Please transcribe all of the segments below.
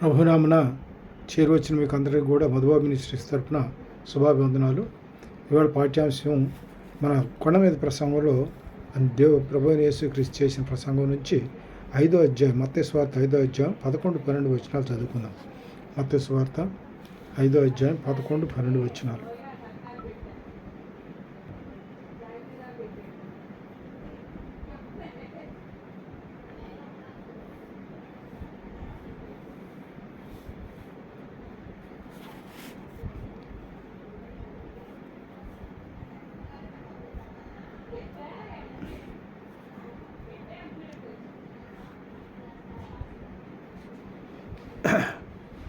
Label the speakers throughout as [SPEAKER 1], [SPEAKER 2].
[SPEAKER 1] ప్రభునామన చేరువచ్చిన మీకు అందరికీ కూడా మధువా మినిస్ట్రీస్ తరఫున శుభాభివందనాలు. ఇవాళ పాఠ్యాంశం మన కొండ మీద ప్రసంగంలో ప్రభు యేసుక్రీస్తు చేసిన ప్రసంగం నుంచి 5వ అధ్యాయం మత్తయి సువార్త 5వ అధ్యాయం 11-12 వచనాలు చదువుకుందాం. మత్తయి సువార్త 5వ అధ్యాయం 11-12 వచనాలు.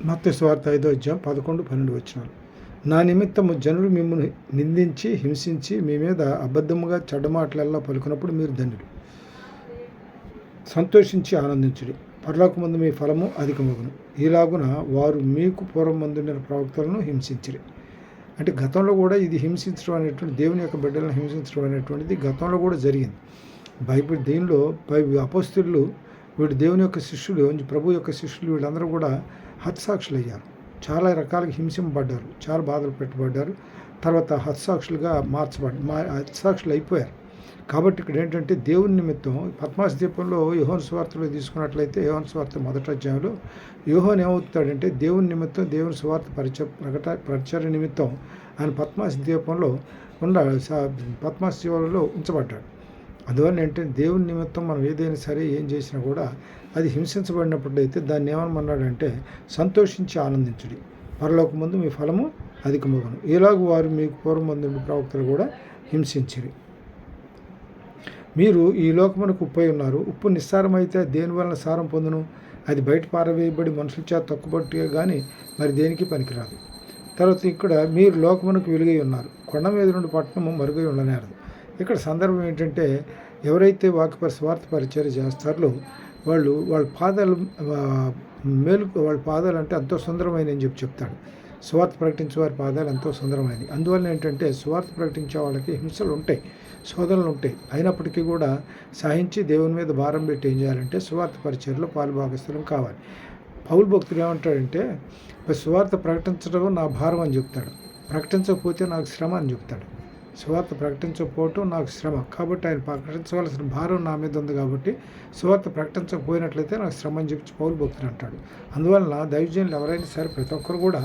[SPEAKER 1] మత్తయి సువార్త 5వ అధ్యాయం 11-12 వచనాలు. నా నిమిత్తము జనులు మిమ్మల్ని నిందించి హింసించి మీ మీద అబద్ధముగా చెడ్డమాటలెల్లా పలుకున్నప్పుడు మీరు ధన్యులు. సంతోషించి ఆనందించుడి, పరలోకమందు మీ ఫలము అధికమగును. ఈలాగున వారు మీకు పూర్వమందుండిన ప్రవక్తలను హింసించిరి. అంటే గతంలో కూడా ఇది హింసించడం అనేటువంటి, దేవుని యొక్క బిడ్డలను హింసించడం అనేటువంటిది గతంలో కూడా జరిగింది. బైబిల్ దీనిలో అపోస్తలులు, వీడు దేవుని యొక్క శిష్యులు, ప్రభు యొక్క శిష్యులు, వీళ్ళందరూ కూడా హతసాక్షులు అయ్యారు. చాలా రకాలుగా హింసింపబడ్డారు, చాలా బాధలు పెట్టబడ్డారు. తర్వాత హతసాక్షులుగా హతసాక్షులు అయిపోయారు. కాబట్టి ఇక్కడ ఏంటంటే దేవుని నిమిత్తం పద్మాస్ ద్వీపంలో యోహాను సువార్తలో తీసుకున్నట్లయితే, యోహాను సువార్త 1వ అధ్యాయంలో యోహాను ఏమవుతాడంటే దేవుని నిమిత్తం, దేవుని సువార్త పరిచర్య నిమిత్తం ఆయన పద్మాస్ ద్వీపంలో పద్మాస్ ద్వీపంలో ఉంచబడ్డాడు. అందువల్ల ఏంటంటే దేవుని నిమిత్తం మనం ఏదైనా సరే ఏం చేసినా కూడా అది హింసించబడినప్పుడైతే దాన్ని ఏమన్నాడంటే సంతోషించి ఆనందించుడి, పరలోకమందు మీ ఫలము అధికమగును. ఇలాగూ వారు మీకు పూర్వమందు ప్రవక్తలు కూడా హింసించిరి. మీరు ఈ లోకమునకు ఉప్పై ఉన్నారు. ఉప్పు నిస్సారమైతే దేని వలన సారం పొందును? అది బయట పారవేయబడి మనుషుల చేత తక్కుబట్టిగా కానీ మరి దేనికి పనికిరాదు. తర్వాత ఇక్కడ మీరు లోకమునకు వెలుగై ఉన్నారు. కొండ మీద నుండి పట్టణము మరుగై ఉండనేరదు. ఇక్కడ సందర్భం ఏంటంటే, ఎవరైతే స్వార్థ పరిచర్య చేస్తారో వాళ్ళ పాదాలు వాళ్ళ పాదాలు అంటే ఎంతో సుందరమైన అని చెప్తాడు. స్వార్థ ప్రకటించే వారి పాదాలు ఎంతో సుందరమైనవి. అందువల్ల ఏంటంటే స్వార్థ ప్రకటించే వాళ్ళకి హింసలు ఉంటాయి, శోధనలు ఉంటాయి. అయినప్పటికీ కూడా సహించి దేవుని మీద భారం పెట్టి ఏం చేయాలంటే స్వార్థ పరిచర్యలో పాలుభాగస్థులం కావాలి. పౌలు భక్తుడు ఏమంటాడంటే, స్వార్థ ప్రకటించడం నా భారం అని చెప్తాడు, ప్రకటించకపోతే నాకు శ్రమ అని చెప్తాడు. సువార్త ప్రకటించకపోవటం నాకు శ్రమ, కాబట్టి ఆయన ప్రకటించవలసిన భారం నా మీద ఉంది, కాబట్టి సువార్త ప్రకటించకపోయినట్లయితే నాకు శ్రమ అని చెప్పి పౌలు భక్తుడు అంటాడు. అందువలన దైవజనులు ఎవరైనా సరే ప్రతి ఒక్కరు కూడా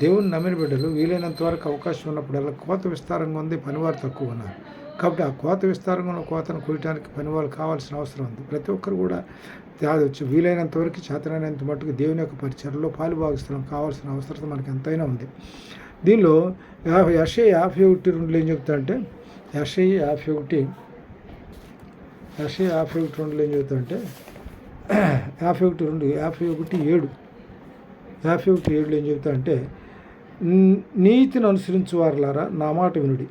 [SPEAKER 1] దేవుని నమ్మిన బిడ్డలు వీలైనంత వరకు అవకాశం ఉన్నప్పుడల్లా కోత విస్తారంగా ఉంది, పనివారు తక్కువ ఉన్నారు. కాబట్టి ఆ కోత విస్తారంగా ఉన్న కోతను కొయ్యడానికి పనివారు కావాల్సిన అవసరం ఉంది. ప్రతి ఒక్కరు కూడా వీలైనంత వరకు చేతనైనంత మట్టుకు దేవుని యొక్క పరిచర్యలో పాలుభాగస్థలం కావాల్సిన అవసరం మనకు ఎంతైనా ఉంది. దీనిలో యెషయా 51:2 ఏం చెప్తా అంటే, యెషయా 51:2 ఏం చెప్తా అంటే 51:7 ఏం చెప్తా అంటే, నీతిని అనుసరించు వారులారా నా మాట వినుడి,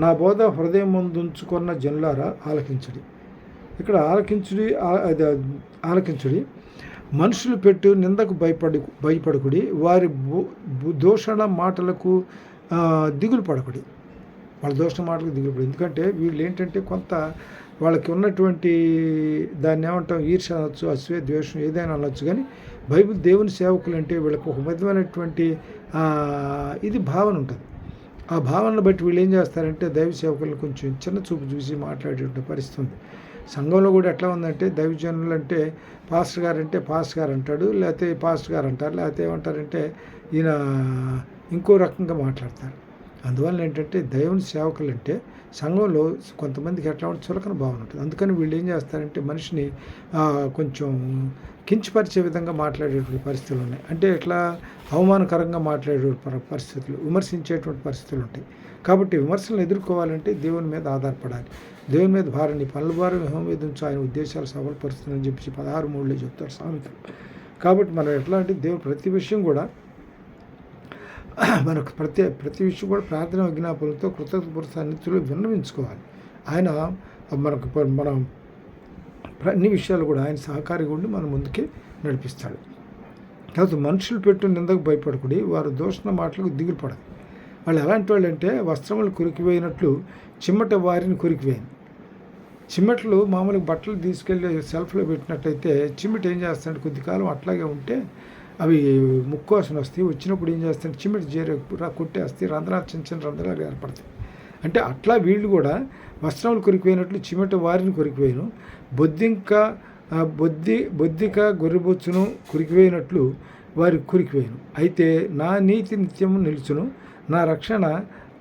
[SPEAKER 1] నా బోధ హృదయం ముందుంచుకున్న జనులారా ఆలకించుడి. ఇక్కడ ఆలకించుడి, మనుషులు పెట్టు నిందకు భయపడకుడి, వారి దూషణ మాటలకు దిగులు పడకుడి. వాళ్ళ దూషణ మాటలకు దిగులు పడి, ఎందుకంటే వీళ్ళు ఏంటంటే కొంత వాళ్ళకి ఉన్నటువంటి దాన్ని ఏమంటాం, ఈర్ష అనొచ్చు, అసూయ, ద్వేషం ఏదైనా అనొచ్చు. కానీ బైబిల్ దేవుని సేవకులు అంటే వీళ్ళకి ఒక విధమైనటువంటి ఇది భావన ఉంటుంది. ఆ భావనను బట్టి వీళ్ళు ఏం చేస్తారంటే దైవ సేవకులను కొంచెం చిన్న చూపు చూసి మాట్లాడేటువంటి పరిస్థితి ఉంది. సంఘంలో కూడా ఎట్లా ఉందంటే, దైవజనులు అంటే పాస్టర్ గారు అంటాడు, లేకపోతే పాస్టర్ గారు అంటారు, లేకపోతే ఏమంటారంటే ఈయన ఇంకో రకంగా మాట్లాడతారు. అందువల్ల ఏంటంటే దేవుని సేవకులు అంటే సంఘంలో కొంతమందికి ఎట్లా ఉంటే చులకన భావన ఉంటుంది. అందుకని వీళ్ళు ఏం చేస్తారంటే మనిషిని కొంచెం కించపరిచే విధంగా మాట్లాడేటువంటి పరిస్థితులు ఉన్నాయి. అంటే ఎట్లా అవమానకరంగా మాట్లాడే పరిస్థితులు, విమర్శించేటువంటి పరిస్థితులు ఉంటాయి. కాబట్టి విమర్శలను ఎదుర్కోవాలంటే దేవుని మీద ఆధారపడాలి. దేవుని మీద భారాన్ని పనుల భారం విహం మీద ఉంచి ఆయన ఉద్దేశాలు సఫలపరుస్తుందని చెప్పి 16:3 చెప్తారు సామెతలు. కాబట్టి మనం ఎట్లా అంటే దేవుడు ప్రతి విషయం కూడా మనకు ప్రతి విషయం కూడా ప్రార్థన విజ్ఞాపనలతో కృతజ్ఞత సన్నిధిలో విన్నవించుకోవాలి. ఆయన మనం అన్ని విషయాలు కూడా ఆయన సహకారిగా ఉండి మన ముందుకే నడిపిస్తాడు. కాబట్టి మనుషులు పెట్టు నిందకు భయపడకుడి, వారు దూషణ మాటలకు దిగులు పడదు. వాళ్ళు ఎలాంటి వాళ్ళు అంటే వస్త్రములు కొరికిపోయినట్లు చిమ్మట వారిని కొరికిపోయింది. చిమ్మటలు మామూలుగా బట్టలు తీసుకెళ్ళి సెల్ఫ్లో పెట్టినట్టయితే చిమ్మట ఏం చేస్తాడంటే కొద్ది కాలం అట్లాగే ఉంటే అవి ముక్కోసం వస్తాయి. వచ్చినప్పుడు ఏం చేస్తాయి, చిమ్మిడి కొట్టేస్తాయి, రంధ్రాలు చిన్న చిన్న రంధ్రాలు ఏర్పడతాయి. అంటే అట్లా వీళ్ళు కూడా వస్త్రములు కొరికిపోయినట్లు చిమట వారిని కొరికిపోయిను, బొద్దిక గొర్రెబొచ్చును కొరికిపోయినట్లు వారి కొరికిపోయిను. అయితే నా నీతి నిత్యము నిలుచును, నా రక్షణ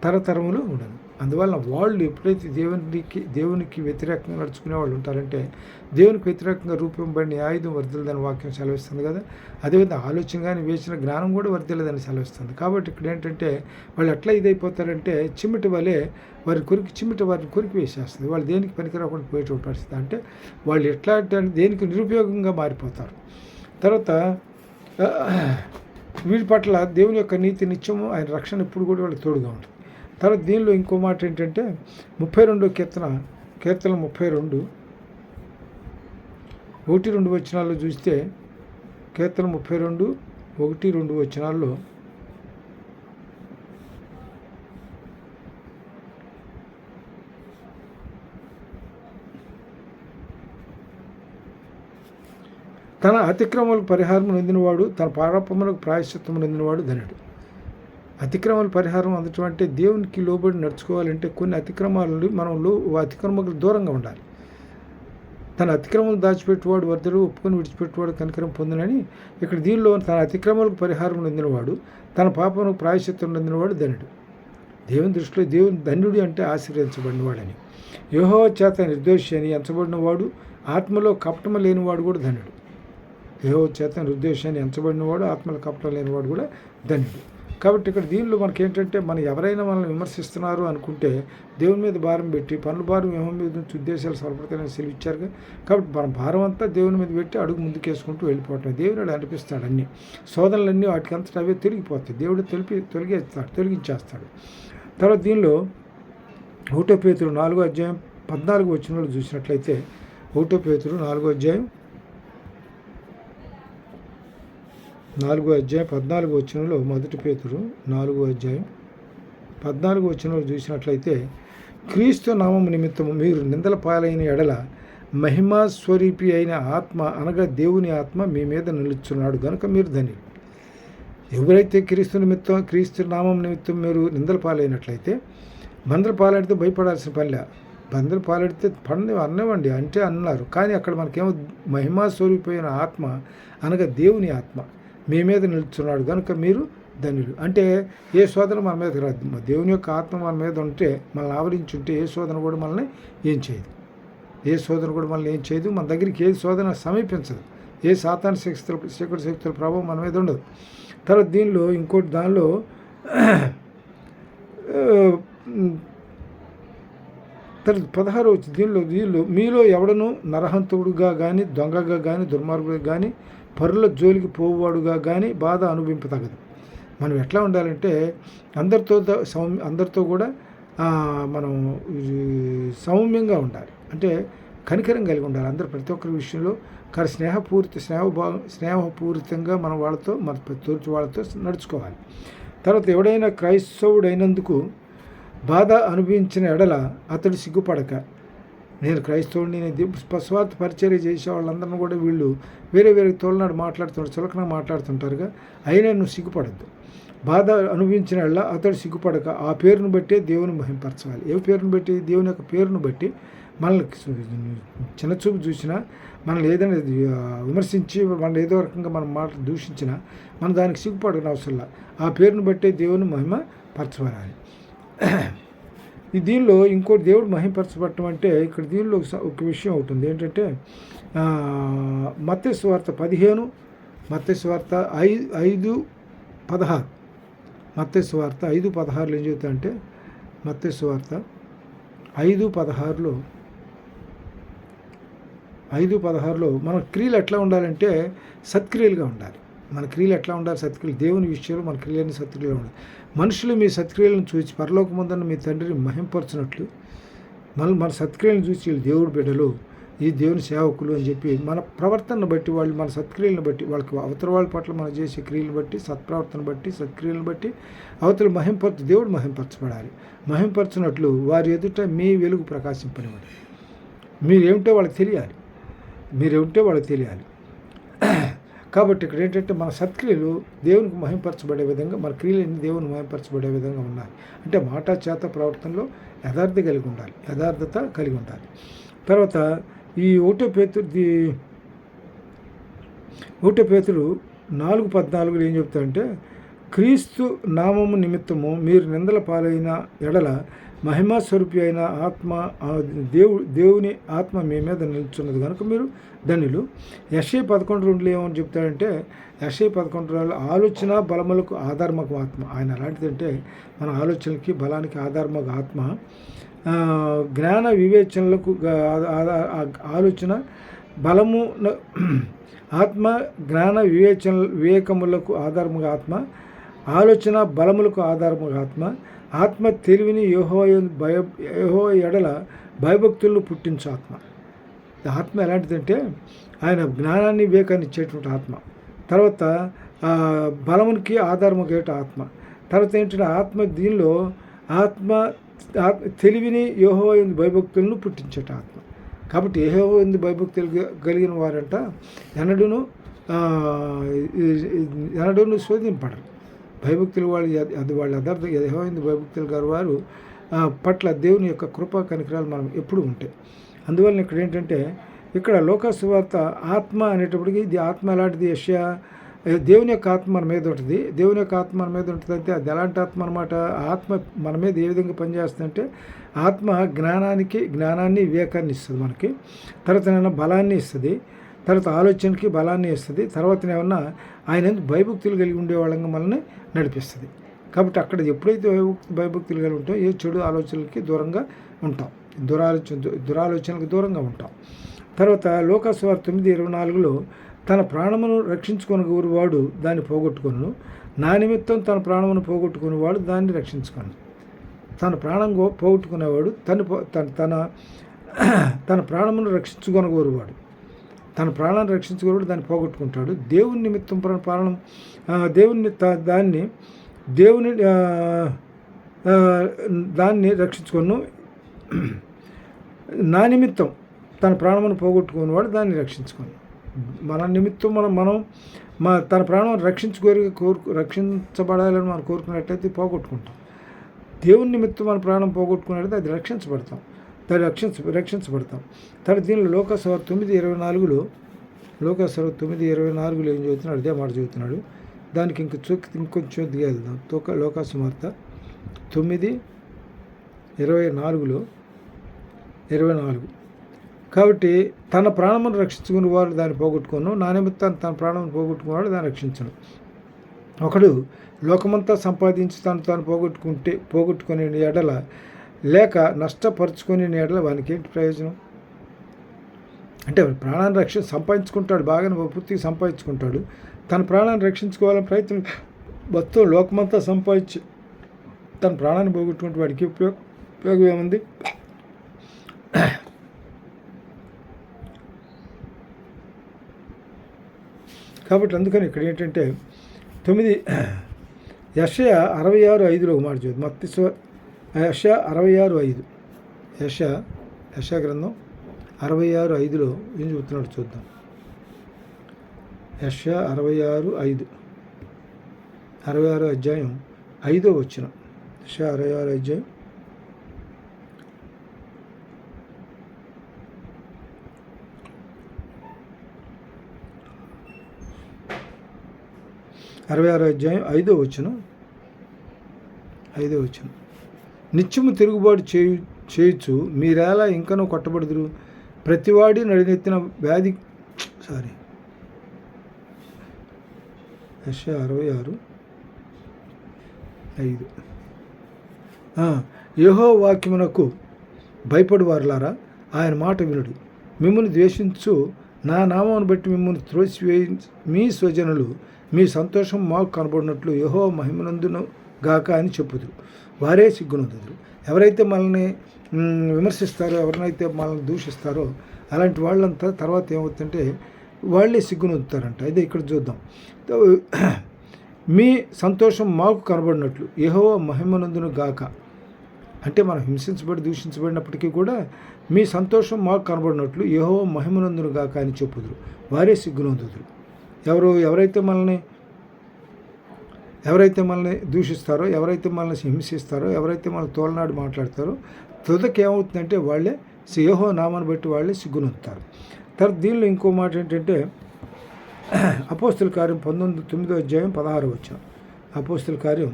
[SPEAKER 1] తరతరములు ఉండను. అందువల్ల వాళ్ళు ఎప్పుడైతే దేవునికి వ్యతిరేకంగా నడుచుకునే వాళ్ళు ఉంటారంటే, దేవునికి వ్యతిరేకంగా రూపొందబడిన ఆయుధం వర్ధిల్లదని వాక్యం సెలవిస్తుంది కదా. అదేవిధంగా ఆలోచన కానీ వేసిన జ్ఞానం కూడా వర్ధిల్లదని సెలవిస్తుంది. కాబట్టి ఇక్కడ ఏంటంటే వాళ్ళు ఎట్లా ఇదైపోతారంటే చిమ్మిటి వలె వారిని కొరికి వేసేస్తుంది. వాళ్ళు దేనికి పనికిరాకుండా పోయేటువంటి పరిస్థితి. అంటే వాళ్ళు ఎట్లా అంటే దేనికి నిరుపయోగంగా మారిపోతారు. తర్వాత వీటి పట్ల దేవుని యొక్క నీతి నిత్యము, ఆయన రక్షణ ఎప్పుడు కూడా వాళ్ళకి తోడుగా ఉంటుంది. తర్వాత దీనిలో ఇంకో మాట ఏంటంటే 32వ కీర్తన 32 1-2 వచనాల్లో చూస్తే, కీర్తన 32 1-2 వచనాల్లో తన అతిక్రమములకు పరిహారం నొందినవాడు, తన పాపములకు ప్రాయశ్చిత్తము నొందినవాడు ధన్యుడు. అతిక్రమాల పరిహారం అందటం అంటే దేవునికి లోబడి నడుచుకోవాలంటే కొన్ని అతిక్రమాలు అతిక్రమకు దూరంగా ఉండాలి. తన అతిక్రమం దాచిపెట్టువాడు వర్ధలు, ఒప్పుకొని విడిచిపెట్టువాడు కనికరం పొందునని ఇక్కడ దీనిలో తన అతిక్రమాలకు పరిహారం నొందినవాడు, తన పాపములకు ప్రాయశ్చిత్తం నొందినవాడు ధన్యుడు. దేవుని దృష్టిలో ధన్యుడు అంటే ఆశీర్వదించబడినవాడని. యెహోవా చేత నిర్దోషి అని ఎంచబడినవాడు, ఆత్మలో కపటము లేనివాడు కూడా ధన్యుడు. యెహోవా చేత నిర్దోషి అని ఎంచబడినవాడు, ఆత్మలో కపటం లేనివాడు కూడా ధన్యుడు. కాబట్టి ఇక్కడ దీనిలో మనకేంటంటే, ఎవరైనా మనల్ని విమర్శిస్తున్నారు అనుకుంటే దేవుని మీద భారం పెట్టి, పనుల భారం యెహోవా మీద నుంచి ఉద్దేశాలు స్వల్పతని సెలవిచ్చారుగా. కాబట్టి మన భారం అంతా దేవుని మీద పెట్టి అడుగు ముందుకేసుకుంటూ వెళ్ళిపోవటం. దేవుడు అనిపిస్తాడు అన్నీ శోధనలన్నీ వాటికంతటా అవే తిరిగిపోతాయి. దేవుడు తొలగించేస్తాడు. తర్వాత దీనిలో 1 పేతురు 4వ అధ్యాయం 14 వచనాలు చూసినట్లయితే, 1 పేతురు 4వ అధ్యాయం 14 వచనంలో, 1 పేతురు 4వ అధ్యాయం 14 వచనంలో చూసినట్లయితే, క్రీస్తు నామము నిమిత్తము మీరు నిందల పాలైన ఎడల మహిమా స్వరూపి అయిన ఆత్మ అనగా దేవుని ఆత్మ మీ మీద నిలుచున్నాడు కనుక మీరు ధన్యులు. ఎవరైతే క్రీస్తు నామం నిమిత్తం మీరు నిందల పాలైనట్లయితే, బందలు పాలాడితే భయపడాల్సిన పనిలే. బందలు పాలాడితే అన్నవండి అంటే అన్నారు. కానీ అక్కడ మనకేమో మహిమా స్వరూపి అయిన ఆత్మ అనగా దేవుని ఆత్మ మీ మీద నిలుచున్నాడు కనుక మీరు ధన్యులు. అంటే ఏ శోధన మన మీద రాదు. దేవుని యొక్క ఆత్మ మన మీద ఉంటే, మనల్ని ఆవరించి ఉంటే ఏ శోధన కూడా మనల్ని ఏం చేయదు. మన దగ్గరికి ఏ శోధన సమీపించదు. ఏ సాతాను శక్తుల ప్రభావం మన మీద ఉండదు. తర్వాత దీనిలో ఇంకోటి, దానిలో తర్వాత 16 దీనిలో మీలో ఎవడను నరహంతుడుగా కానీ, దొంగగా కానీ, దుర్మార్గుడిగా కానీ, పరుల జోలికి పోవాడుగా కానీ బాధ అనుభవింపతగదు. మనం ఎట్లా ఉండాలంటే అందరితో కూడా మనం సౌమ్యంగా ఉండాలి. అంటే కనికరం కలిగి ఉండాలి. ప్రతి ఒక్కరి విషయంలో స్నేహపూరితంగా మన తోటి వాళ్ళతో నడుచుకోవాలి. తర్వాత ఎవడైనా క్రైస్తవుడైనందుకు బాధ అనుభవించిన ఎడల అతడు సిగ్గుపడక, నేను క్రైస్తవుడిని, నేను స్వార్థ పరిచర్య చేసే వాళ్ళందరినీ కూడా వీళ్ళు వేరే తోలనాడు మాట్లాడుతుంటారు, చులకన మాట్లాడుతుంటారుగా. అయినా నువ్వు సిగ్గుపడద్దు. బాధ అనుభవించిన వాళ్ళ అతడు సిగ్గుపడక ఆ పేరును బట్టే దేవుని మహింపరచాలి. ఏ పేరును బట్టి? దేవుని యొక్క పేరును బట్టి. మనల్ని చిన్నచూపు చూసినా, మనల్ని ఏదైనా విమర్శించి, మనం ఏదో రకంగా మనం మాట దూషించినా మనం దానికి సిగ్గుపడని అవసరంలా. ఆ పేరును బట్టే దేవుని మహిమ పరచబడాలి. దీనిలో ఇంకోటి దేవుడు మహింపరచబడటం అంటే, ఇక్కడ దీనిలో ఒక విషయం అవుతుంది ఏంటంటే, మత్తయి సువార్త 15, మత్తయి సువార్త 5:16. మత్తయి సువార్త 5:16 ఏం చెబుతా అంటే, మత్తయి సువార్త 5:16లో మన క్రియలు ఎట్లా ఉండాలంటే సత్క్రియలుగా ఉండాలి. మన క్రియలు ఎట్లా ఉండాలి? సత్క్రియలు. దేవుని విషయంలో మన క్రియలన్నీ సత్క్రియలు ఉండాలి. మనుషులు మీ సత్క్రియలను చూసి పరలోకమందున్న మీ తండ్రిని మహింపరచినట్లు మన సత్క్రియలను చూసి వీళ్ళు దేవుడు బిడ్డలు, ఈ దేవుని సేవకులు అని చెప్పి మన ప్రవర్తనను బట్టి, వాళ్ళు మన సత్క్రియలను బట్టి, వాళ్ళకి అవతల వాళ్ళ పట్ల మనం చేసే క్రియలను బట్టి, సత్ప్రవర్తన బట్టి, సత్క్రియలను బట్టి అవతల దేవుడు మహింపరచబడాలి. మహింపరచినట్లు వారి ఎదుట మీ వెలుగు ప్రకాశింపనివ్వండి. మీరేమిటో వాళ్ళకి తెలియాలి. కాబట్టి ఇక్కడ ఏంటంటే మన సత్క్రియలు దేవునికి మహింపరచబడే విధంగా, మన క్రియలన్నీ దేవుని మహింపరచబడే విధంగా ఉన్నాయి. అంటే మాట చేత ప్రవర్తనలో యథార్థత కలిగి ఉండాలి. తర్వాత ఈ ఒకటో పేతురు 4:14 ఏం చెప్తారంటే, క్రీస్తు నామము నిమిత్తము మీరు నిందల పాలైన ఎడల మహిమా స్వరూపి అయిన ఆత్మ దేవుని ఆత్మ మీ మీద నిలుచున్నది కనుక మీరు ధన్యులు. యెషయా 11:2 ఏమని చెప్తాడంటే, యెషయా 11:2 ఆలోచన బలములకు ఆధారమగు ఆత్మ. ఆయన ఎలాంటిదంటే మన ఆలోచనలకి బలానికి ఆధారమగు ఆత్మ, జ్ఞాన వివేచనలకు ఆలోచన బలము ఆత్మ, జ్ఞాన వివేకములకు ఆధారముగా ఆత్మ, ఆలోచన బలములకు ఆధారముగా ఆత్మ తెలివిని యెహోవా ఎడల భయభక్తులను పుట్టించు ఆత్మ ఎలాంటిదంటే ఆయన జ్ఞానాన్ని వివేకాన్ని ఇచ్చేటువంటి ఆత్మ. తర్వాత బలమునికి ఆధారముగా ఆత్మ. తర్వాత ఏంటంటే ఆత్మ దీనిలో తెలివిని యెహోవా భయభక్తులను పుట్టించేట ఆత్మ. కాబట్టి యెహోవా భయభక్తులు కలిగిన వారంట ఎన్నడూను శోధింపడరు. భయభక్తులు వాళ్ళ యథార్థ యెహోవా భయభక్తులు గారు వారు పట్ల దేవుని యొక్క కృపా కనికరాలు మనం ఎప్పుడు ఉంటాయి. అందువల్ల ఇక్కడ ఏంటంటే ఇక్కడ లోక సువార్త ఆత్మ అనేటప్పటికీ ఇది ఆత్మ ఎలాంటిది? యెషయా దేవుని యొక్క ఆత్మ మన మీద ఉంటుంది. దేవుని యొక్క ఆత్మ మన మీద ఉంటుంది అంటే అది ఎలాంటి ఆత్మ అనమాట? ఆత్మ మన మీద ఏ విధంగా పనిచేస్తుందంటే ఆత్మ జ్ఞానాన్ని వివేకాన్ని ఇస్తుంది మనకి. తర్వాత బలాన్ని ఇస్తుంది. తర్వాత ఆలోచనకి బలాన్ని ఇస్తుంది. తర్వాత ఏమన్నా ఆయన భయభక్తులు కలిగి ఉండేవాళ్ళంగా మనల్ని నడిపిస్తుంది. కాబట్టి అక్కడ ఎప్పుడైతే భయభక్తులు కలిగి ఉంటామో ఏ చెడు ఆలోచనలకి దూరంగా ఉంటాం, దురాలోచనలకు దూరంగా ఉంటాం. తర్వాత లోకాసువార్త 9:24 తన ప్రాణమును రక్షించుకొని వాడు దాన్ని పోగొట్టుకొను, నా నిమిత్తం తన ప్రాణమును పోగొట్టుకునేవాడు దాన్ని రక్షించుకోను. తన ప్రాణం పోగొట్టుకునేవాడు తన ప్రాణమును రక్షించుకొనగోరువాడు, తన ప్రాణాన్ని రక్షించుకోవడం దాన్ని పోగొట్టుకుంటాడు. దేవుని నిమిత్తం ప్రాణం దాన్ని రక్షించుకొను, నా నిమిత్తం తన ప్రాణమును పోగొట్టుకునేవాడు దాన్ని రక్షించుకోను. మన నిమిత్తం మనం తన ప్రాణం రక్షించబడాలని మనం కోరుకున్నట్లయితే పోగొట్టుకుంటాం. దేవుని నిమిత్తం మన ప్రాణం పోగొట్టుకున్నట్లయితే అది రక్షించబడతాం. తర్వాత దీనిలో లోకాసువార్త 9:24 ఏం చదువుతున్నాడు? అదే మాట చదువుతున్నాడు. దానికి ఇంకొంచెం దిగేద్దాం. లోకాసువార్త 9:24 కాబట్టి తన ప్రాణమును రక్షించుకుని వారు దాన్ని పోగొట్టుకోను, నా నిమిత్తం తన ప్రాణమును పోగొట్టుకునేవాడు దాన్ని రక్షించను. ఒకడు లోకమంతా సంపాదించి తాను పోగొట్టుకునే ఎడల లేక నష్టపరుచుకునే ఎడల వానికి ఏంటి ప్రయోజనం? అంటే ప్రాణాన్ని సంపాదించుకుంటాడు, బాగానే పూర్తిగా సంపాదించుకుంటాడు. తన ప్రాణాన్ని రక్షించుకోవాలని ప్రయత్నం మొత్తం లోకమంతా సంపాదించి తన ప్రాణాన్ని పోగొట్టుకుంటే వాడికి ఉపయోగం ఏముంది? కాబట్టి అందుకని ఇక్కడ ఏంటంటే యెషయా 66:5 మాట చూద్దాం. యెషయా 66:5 యెషయా గ్రంథం 66:5 ఏం చెబుతున్నాడు చూద్దాం. యెషయా 66:5 66 అధ్యాయం 5వ వచనం. యెషయా 66 అధ్యాయం 5వ వచనం. నిత్యము తిరుగుబాటు చేయొచ్చు మీరేలా ఇంకనూ కొట్టబడుదురు, ప్రతివాడి నడినెత్తిన వ్యాధి యెషయా 66:5 యెహోవా వాక్యమునకు భయపడు వారులారా ఆయన మాట వినుడు. మిమ్మల్ని ద్వేషించు నా నామమును బట్టి మిమ్మల్ని త్రోసివేయి మీ స్వజనులు మీ సంతోషం మాకు కనబడినట్లు యెహోవా మహిమనందును గాక అని చెప్పుదురు, వారే సిగ్గునందుదురు. ఎవరైతే మనల్ని విమర్శిస్తారో, ఎవరినైతే మనల్ని దూషిస్తారో అలాంటి వాళ్ళంతా తర్వాత ఏమవుతుందంటే వాళ్ళే సిగ్గునొందుతారంట. అయితే ఇక్కడ చూద్దాం. మీ సంతోషం మాకు కనబడినట్లు యెహోవా మహిమనందును గాక. అంటే మనం దూషించబడినప్పటికీ కూడా మీ సంతోషం మాకు కనబడినట్లు యెహోవా మహిమనందును గాక అని చెప్పుదురు, వారే సిగ్గునొందుదురు. ఎవరైతే మనల్ని దూషిస్తారో, ఎవరైతే మనల్ని హింసిస్తారో, ఎవరైతే మనల్ని తోలనాడి మాట్లాడతారో తుదకి ఏమవుతుందంటే వాళ్ళే యెహోవా నామాన్ని బట్టి వాళ్ళే సిగ్గునొత్తారు. తర్వాత దీనిలో ఇంకో మాట ఏంటంటే అపోస్తుల కార్యం 9వ అధ్యాయం 16వ వచనం. అపోస్తుల కార్యం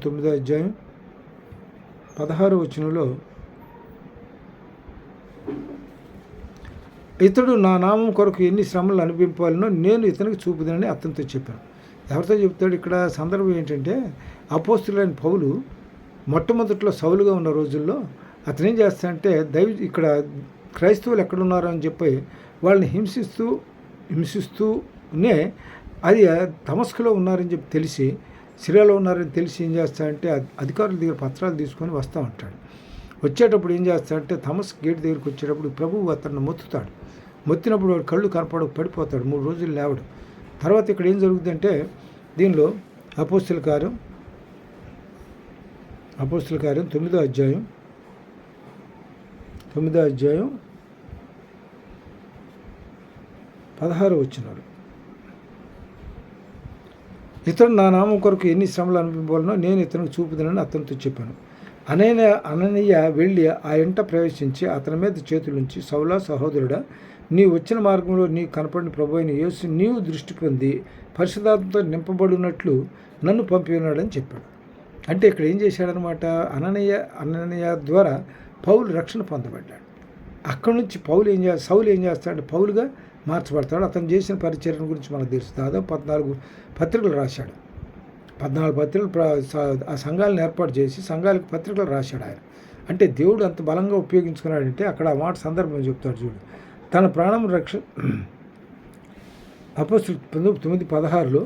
[SPEAKER 1] 9వ అధ్యాయం 16వ వచనంలో, ఇతడు నా నామం కొరకు ఎన్ని శ్రమలు అనుభవింపాలనో నేను ఇతనికి చూపుదనని అతనితో చెప్పాను. ఎవరితో చెప్తాడు? ఇక్కడ సందర్భం ఏంటంటే అపోస్తులైన పౌలు మొట్టమొదట్లో సౌలుగా ఉన్న రోజుల్లో అతను ఏం చేస్తాడంటే ఇక్కడ క్రైస్తవులు ఎక్కడున్నారు అని చెప్పి వాళ్ళని హింసిస్తూనే అది దమస్కులో ఉన్నారని చెప్పి తెలిసి, సిరియాలో ఉన్నారని తెలిసి ఏం చేస్తాడంటే అధికారుల దగ్గర పత్రాలు తీసుకొని వస్తూ ఉంటాడు. వచ్చేటప్పుడు ఏం చేస్తాడంటే దమస్క్ గేట్ దగ్గరికి వచ్చేటప్పుడు ప్రభువు అతన్ని మొత్తుతాడు. మొత్తినప్పుడు వాడు కళ్ళు పడిపోతాడు, 3 రోజులు లేవడు. తర్వాత ఇక్కడ ఏం జరుగుతుందంటే దీనిలో అపోస్తుల కార్యం 9వ అధ్యాయం 16వ వచనం. ఇతడు నా నామం కొరకు ఎన్ని శ్రమలు అనుభవించాలనో నేను ఇతనికి చూపుదనని అతనితో చెప్పాను. అననీయ వెళ్ళి ఆ ఇంట ప్రవేశించి అతని మీద చేతులుంచి, సౌలా సహోదరుడా, నీ వచ్చిన మార్గంలో నీకు కనపడిన ప్రభు అయిన యేసు నీవు దృష్టి పొంది పరిశుద్ధాత్మతో నింపబడినట్లు నన్ను పంపి ఉన్నాడని చెప్పాడు. అంటే ఇక్కడ ఏం చేశాడనమాట, అననీయ ద్వారా పౌలు రక్షణ పొందబడ్డాడు. అక్కడి నుంచి సౌలు ఏం చేస్తాడంటే పౌలుగా మార్చబడతాడు. అతను చేసిన పరిచర్య గురించి మనకు తెలుసు. దాదాపు 14 పత్రికలు రాశాడు. 14 పత్రికలు ఆ సంఘాలను ఏర్పాటు చేసి సంఘాలకు పత్రికలు రాశాడు ఆయన. అంటే దేవుడు అంత బలంగా ఉపయోగించుకున్నాడంటే అక్కడ ఆ మాట సందర్భం చెప్తాడు చూడు. తన ప్రాణం అపోస్తులు 9:16లో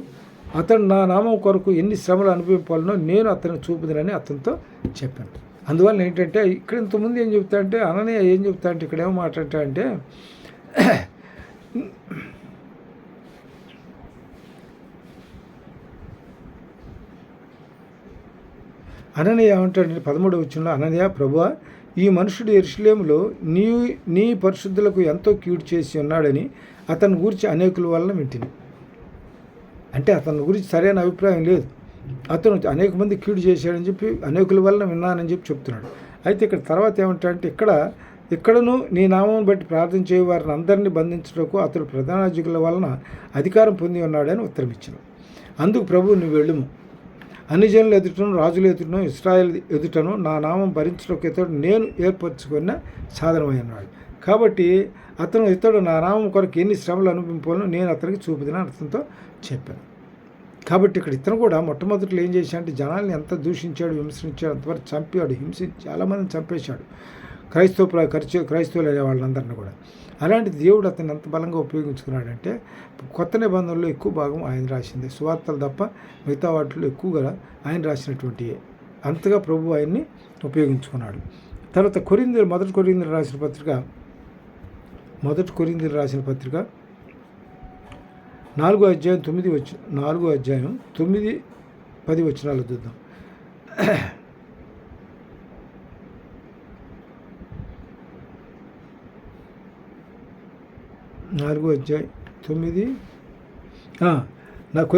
[SPEAKER 1] అతను నా నామం కొరకు ఎన్ని శ్రమలు అనుభవింపాలనో నేను అతను చూపుదనని అతనితో చెప్పాను. అందువల్ల ఏంటంటే ఇక్కడ ఇంతకుముందు ఏం చెప్తా అంటే అననీయ ఏం చెప్తా అంటే ఇక్కడ ఏమో మాట్లాడతాడంటే అననీయ ఏమంటాడంటే 13వ వచనంలో, అననీయ ప్రభువా, ఈ మనుషుడు యెరూషలేములో నీ పరిశుద్ధులకు ఎంతో కీడు చేసి ఉన్నాడని అతని గురించి అనేకుల వలన వింటిని. అంటే అతని గురించి సరైన అభిప్రాయం లేదు. అతను అనేక మంది కీడు చేశాడని చెప్పి అనేకుల వలన విన్నానని చెప్పి చెప్తున్నాడు. అయితే ఇక్కడ తర్వాత ఏమంటాడంటే ఇక్కడను నీ నామం బట్టి ప్రార్థన చేయ వారిని అందరినీ బంధించడానికి అతడు ప్రధానార్జకుల వలన అధికారం పొంది ఉన్నాడని ఉత్తరం ఇచ్చాను. అందుకు ప్రభువు నువ్వు వెళ్ళుము, అన్ని జనుల ఎదుటను రాజుల ఎదుటను ఇశ్రాయేల్ ఎదుటను నా నామం భరించడానికి ఇతడు నేను ఏర్పరచుకున్న సాధనమై ఉన్నాడు. కాబట్టి ఇతడు నా నామం కొరకు ఎన్ని శ్రమలు అనుభవింపాలను నేను అతనికి చూపుదని అతనితో చెప్పాను. కాబట్టి ఇక్కడ ఇతను కూడా మొట్టమొదటిలో ఏం చేశాడంటే జనాల్ని ఎంత దూషించాడు, విమర్శించాడు, అంతవరకు చంపాడు, హింసించి చాలామందిని చంపేశాడు, క్రైస్తవులు అనే వాళ్ళందరినీ కూడా. అలాంటి దేవుడు అతన్ని ఎంత బలంగా ఉపయోగించుకున్నాడంటే కొత్త నిబంధనలో ఎక్కువ భాగం ఆయన రాసింది, సువార్తలు తప్ప మిగతా వాటిలో ఎక్కువగా ఆయన రాసినటువంటి అంతగా ప్రభు ఆయన్ని ఉపయోగించుకున్నాడు. తర్వాత మొదటి కొరింథీయులకు రాసిన పత్రిక 4వ అధ్యాయం 9-10 వచనాలు చూద్దాం. 4వ అధ్యాయం 9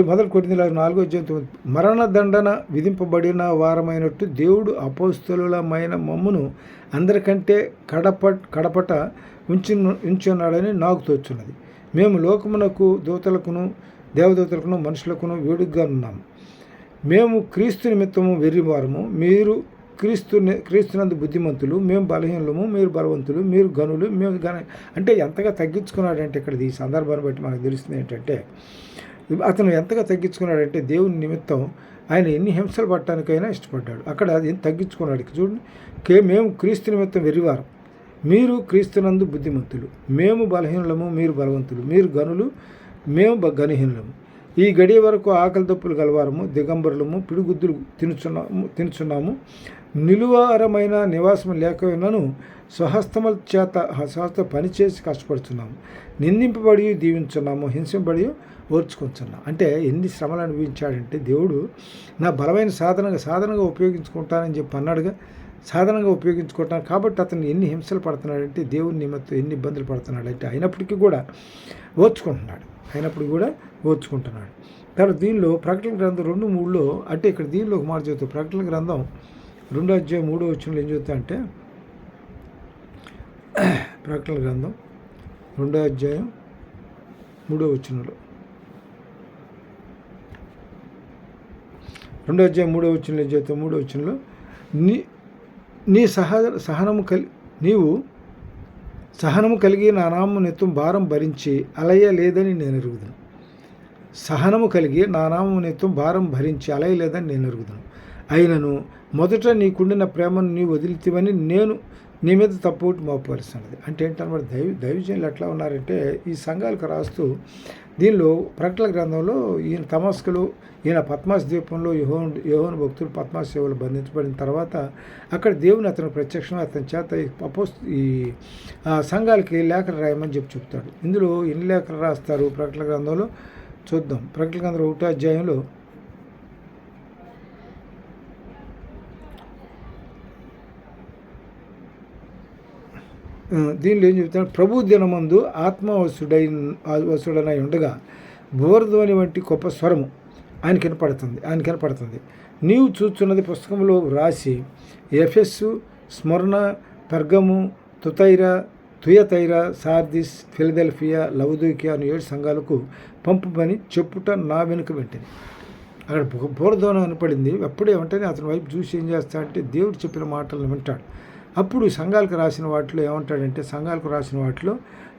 [SPEAKER 1] మొదటి కొరింథీయులకు 4వ అధ్యాయం 9, మరణదండన విధింపబడిన వారమైనట్టు దేవుడు అపోస్తలులమైన మమ్మును అందరికంటే కడపట ఉంచున్నాడని నాకు తోచున్నది. మేము లోకమునకు దూతలకును దేవదూతలకును మనుషులకును వేడుగ్గా ఉన్నాము. మేము క్రీస్తు నిమిత్తము వెర్రివారము, మీరు క్రీస్తునందు బుద్ధిమంతులు, మేము బలహీనులము, మీరు బలవంతులు, మీరు గనులు, మేము అంటే ఎంతగా తగ్గించుకున్నాడంటే ఇక్కడ ఈ సందర్భాన్ని బట్టి మనకు తెలుస్తుంది ఏంటంటే అతను ఎంతగా తగ్గించుకున్నాడంటే దేవుని నిమిత్తం ఆయన ఎన్ని హింసలు పట్టడానికైనా ఇష్టపడ్డాడు. అక్కడ అది తగ్గించుకున్నాడు. చూడండి, మేము క్రీస్తు నిమిత్తం వెర్రివారం, మీరు క్రీస్తునందు బుద్ధిమంతులు, మేము బలహీనులము, మీరు బలవంతులు, మీరు గనులు, మేము గనుహీనులము, ఈ గడియ వరకు ఆకలి దప్పులు గలవారము, దిగంబరులము, పిడిగుద్దులు తినుచున్నాము, నిలువారమైన నివాసం లేకపోయినను స్వహస్తముల చేత పనిచేసి కష్టపడుతున్నాము, నిందింపబడి దీవించున్నాము, హింసింపబడి ఓర్చుకుంటున్నాం. అంటే ఎన్ని శ్రమలు అనుభవించాడంటే దేవుడు నా బలమైన సాధనగా ఉపయోగించుకుంటానని చెప్పి అన్నాడుగా. సాధనంగా ఉపయోగించుకుంటాను. కాబట్టి అతను ఎన్ని హింసలు పడుతున్నాడంటే, దేవుని నిమిత్తం ఎన్ని ఇబ్బందులు పడుతున్నాడంటే అయినప్పటికీ కూడా ఓర్చుకుంటున్నాడు. తర్వాత దీనిలో ప్రకటన గ్రంథం 2:3లో అంటే ఇక్కడ దీనిలో ఒక మాట చదువుతాం. ప్రకటన గ్రంథం 2:3 ఏం చదువుతా అంటే, ప్రకటన గ్రంథం 2:3 ఏం చదువుతాం. 3 నీవు సహనము కలిగి నా నామము నిమిత్తం భారం భరించి అలయలేదని నేను ఎరుగుదును. అయినను మొదట నీకుండిన ప్రేమను నీవు వదిలితివని నేను నీ మీద తప్పుటి మోపవలసినది. అంటే ఏంటన్నమాట, దైవజనులు ఎట్లా ఉన్నారంటే ఈ సంఘాలకు రాస్తూ దీనిలో ప్రకటన గ్రంథంలో ఈయన తమస్కులు, ఈయన పద్మాస్ ద్వీపంలో యోహాను భక్తులు పద్మాస్ సేవలు బంధించబడిన తర్వాత అక్కడ దేవుని అతను ప్రత్యక్షంగా అతని చేత ఈ సంఘాలకి లేఖలు రాయమని చెప్తాడు. ఇందులో ఎన్ని లేఖలు రాస్తారు ప్రకటన గ్రంథంలో చూద్దాం. ప్రకటన గ్రంథం 1వ అధ్యాయంలో దీనిలో ఏం చెప్తాడు, ప్రభు దినమందు ఆత్మవశుడనై ఉండగా బోరధ్వని వంటి గొప్ప స్వరము ఆయన కనపడుతుంది. నీవు చూస్తున్నది పుస్తకంలో రాసి ఎఫెస్సు, స్మరణ, పెర్గము, తుయతైరా, సార్దిస్, ఫిలదెల్ఫియా, లవదోకియా అని 7 సంఘాలకు పంపమని చెప్పుట నా వెనుక వెంటనే. అక్కడ బోరధ్వని కనపడింది. అప్పుడే వెంటనే అతని వైపు చూసి ఏం చేస్తాడంటే దేవుడు చెప్పిన మాటలను వింటాడు. అప్పుడు సంఘాలకు రాసిన వాటిలో ఏమంటాడంటే,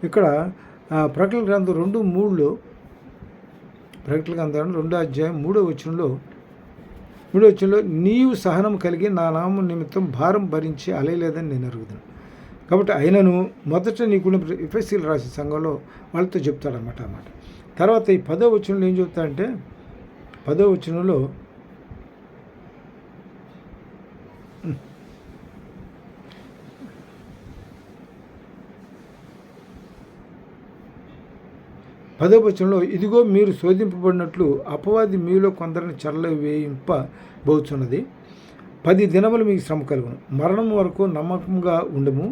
[SPEAKER 1] ఇక్కడ ప్రకటన గ్రంథం 2:3లో ప్రకటన గ్రంథం 2వ అధ్యాయం 3వ వచనంలో నీవు సహనం కలిగి నా నామం నిమిత్తం భారం భరించి అలయలేదని నేను ఎరుగుదును. కాబట్టి ఆయనను మొదట నీకు ఎఫెసీయులు రాసిన సంఘంలో వాళ్ళతో చెప్తాడన్నమాట. తర్వాత ఈ 10వ వచనంలో ఏం చెప్తాడంటే, 10వ వచనంలో ఇదిగో మీరు శోధింపబడినట్లు అపవాది మీలో కొందరిని చెరవేయింపబోచున్నది. 10 దినములు మీకు శ్రమ కలుగును. మరణం వరకు నమ్మకంగా ఉండము,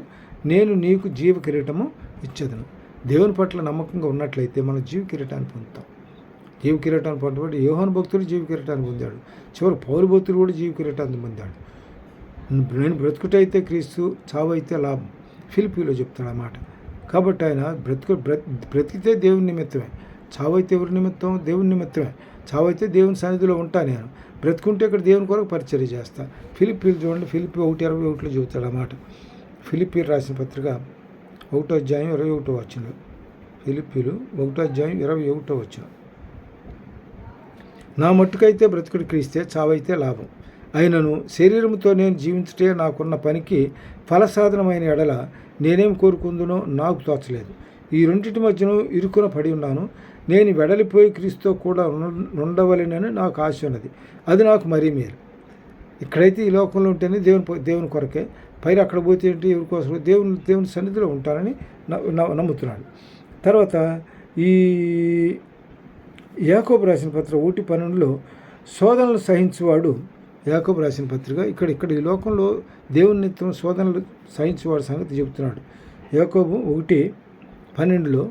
[SPEAKER 1] నేను నీకు జీవ కిరీటము ఇచ్చేదను. దేవుని పట్ల నమ్మకంగా ఉన్నట్లయితే మనం జీవ కిరీటాన్ని పొందుతాం. జీవ కిరీటాన్ని పొందబట్టి యోహాను భక్తుడు జీవ కిరీటాన్ని పొందాడు. చివరి పౌలు భక్తుడు కూడా జీవ కిరీటాన్ని పొందాడు. నేను బ్రతుకుటైతే క్రీస్తు, చావు అయితే లాభం ఫిలిప్పీలో చెప్తాడు అన్నమాట. కాబట్టి ఆయన బ్రతికితే దేవుని నిమిత్తమే, చావైతే ఎవరి నిమిత్తం? దేవుని నిమిత్తమే. చావైతే దేవుని సన్నిధిలో ఉంటా, నేను బ్రతుకుంటే ఇక్కడ దేవుని కొరకు పరిచర్య చేస్తా. ఫిలిప్పీలు చూడండి, ఫిలిప్పీ 1:21 చెబుతాడు అన్నమాట. ఫిలిప్పీలు రాసిన పత్రిక 1వ అధ్యాయం 21వ వచనం. ఫిలిప్పీలు 1వ అధ్యాయం 21వ వచనం. నా మట్టుకైతే బ్రతుకుడు క్రీస్తే, చావైతే లాభం. అయినను శరీరముతో నేను జీవించుటే నాకున్న పనికి ఫలసాధనమైన ఎడల నేనేం కోరుకుందునో నాకు తోచలేదు. ఈ రెండింటి మధ్యను ఇరుకున పడి ఉన్నాను. నేను వెడలిపోయి క్రీస్తుతో కూడా ఉండవలెనని నాకు ఆశ ఉన్నది. అది నాకు మరీ మేలు. ఇక్కడైతే ఈ లోకంలో ఉంటేనే దేవుని కొరకే, పైన అక్కడ పోతే ఏంటి ఎవరి కోసం? దేవుని సన్నిధిలో ఉంటానని నమ్ముతున్నాడు. తర్వాత ఈ యాకోబు రాసిన పత్రిక 1:12లో శోధనలు సహించువాడు, యాకోబు రాసిన పత్రిక ఇక్కడ ఈ లోకంలో దేవుని నిత్యం శోధనలు సహించేవాడు సంగతి చెబుతున్నాడు. యాకోబు 1:12లో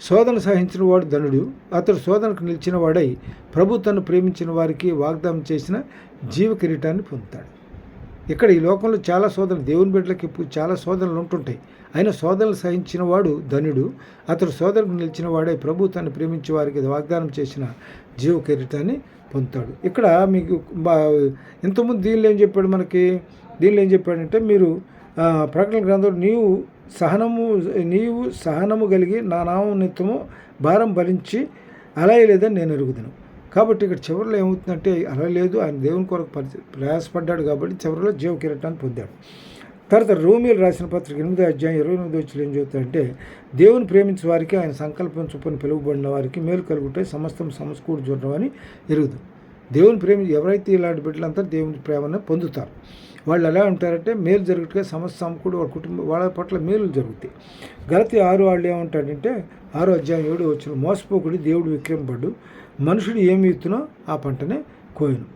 [SPEAKER 1] శోధన సహించిన వాడు ధనుడు, అతడు శోధనకు నిలిచిన వాడై ప్రభు తను ప్రేమించిన వారికి వాగ్దానం చేసిన జీవ కిరీటాన్ని పొందుతాడు. ఇక్కడ ఈ లోకంలో చాలా శోధనలు, దేవుని బిడ్డలకి చాలా శోధనలు ఉంటుంటాయి. అయినా శోధనలు సహించిన వాడు ధనుడు, అతడు శోధనకు నిలిచిన వాడై ప్రభు తను ప్రేమించే వారికి వాగ్దానం చేసిన జీవ కిరీటాన్ని పొందుతాడు. ఇక్కడ మీకు ఇంతకుముందు దీనిలో ఏం చెప్పాడంటే, మీరు ప్రకటన గ్రంథంలో నీవు సహనము కలిగి నా నామం నిమిత్తము భారం భరించి అలయలేదని నేను ఎరుగుదును. కాబట్టి ఇక్కడ చివరిలో ఏమవుతుందంటే, అలయలేదు, ఆయన దేవుని కొరకు ప్రయాసపడ్డాడు కాబట్టి చివరిలో జీవ కిరీటాన్ని పొందాడు. తర్వాత రోమీయులు రాసిన పత్రిక 8వ అధ్యాయం 28వ వచనంలో ఏం చెబుతాడంటే, దేవుని ప్రేమించే వారికి ఆయన సంకల్పం చొప్పున పిలువబడిన వారికి మేలు కలుగుతాయి, సమస్తం సమకూడి చూడడం అని ఎరుగుదు. దేవుని ఎవరైతే ఇలాంటి బిడ్డలంతా దేవుని ప్రేమను పొందుతారు, వాళ్ళు ఎలా ఉంటారంటే మేలు జరుగుతాయి, సమస్త సమకూడి వాళ్ళ కుటుంబం వాళ్ళ పట్ల మేలు జరుగుతాయి. గలతీ 6 వాళ్ళు ఏమంటాడంటే 6వ అధ్యాయం 7వ వచనం, మోసపోకుడి దేవుడు విక్రయింపబడ్డు, మనుషుడు ఏమి ఇత్తునో ఆ పంటనే కోయను.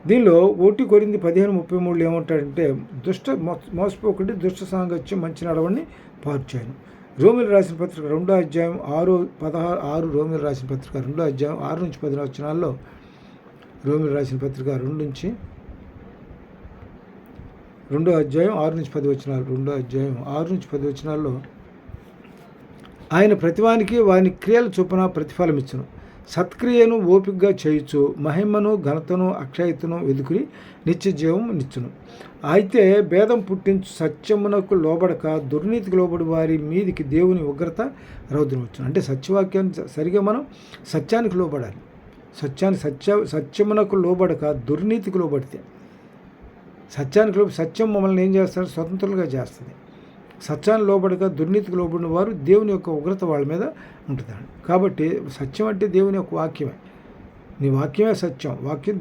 [SPEAKER 1] దీనిలో 1 కొరింథీ 15:33 ఏమంటాడంటే మోసపోకండి, దుష్ట సాంగత్యం మంచి నడవడిని పాడు చేయను. రోమిలకు రాసిన పత్రిక 2:6 రోమిలకు రాసిన పత్రిక 2:6-10 రోమిలకు రాసిన పత్రిక 2:6-10 ఆయన ప్రతివానికి వాని క్రియల చొప్పున ప్రతిఫలం ఇచ్చును. సత్క్రియను ఓపికగా చేయుచు మహిమను ఘనతను అక్షయతను వెదుకుని నిత్య జీవం నిచ్చును. అయితే భేదం పుట్టించు సత్యమునకు లోబడక దుర్నీతికి లోబడి వారి మీదికి దేవుని ఉగ్రత రౌద్రం వచ్చును. అంటే సత్యవాక్యాన్ని సరిగా మనం సత్యానికి లోబడాలి. సత్యమునకు లోబడక దుర్నీతికి లోబడితే సత్యం మమ్మల్ని ఏం చేస్తారు? స్వతంత్రులుగా చేస్తుంది. సత్యాన్ని లోబడక దుర్నీతికి లోబడిన వారు దేవుని యొక్క ఉగ్రత వాళ్ళ మీద ఉంటుందండి. కాబట్టి సత్యం అంటే దేవుని యొక్క వాక్యమే. నీ వాక్యమే సత్యం.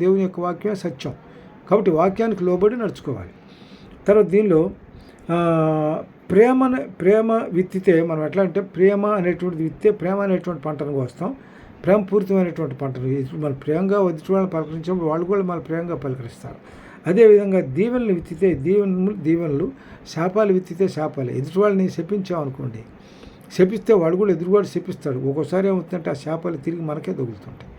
[SPEAKER 1] దేవుని యొక్క వాక్యమే సత్యం. కాబట్టి వాక్యానికి లోబడి నడుచుకోవాలి. తర్వాత దీనిలో ప్రేమ విత్తితే మనం ఎట్లా అంటే ప్రేమ అనేటువంటిది విత్తే ప్రేమ అనేటువంటి పంటను కోస్తాం. ప్రేమపూరితమైనటువంటి పంటను మనం ప్రేమగా ఎదుటి వాళ్ళని పలకరించినప్పుడు వాళ్ళు కూడా మన ప్రేమగా పలకరిస్తారు. అదేవిధంగా దీవెనలు విత్తితే దీవెనలు, శాపాలు విత్తితే శాపాలు. ఎదుటి వాళ్ళని శపించామనుకోండి, శపిస్తే వాడు కూడా ఎదురువాడు శపిస్తాడు. ఒక్కోసారి ఏమవుతుందంటే ఆ శాపాలు తిరిగి మనకే తగులుతుంటాయి.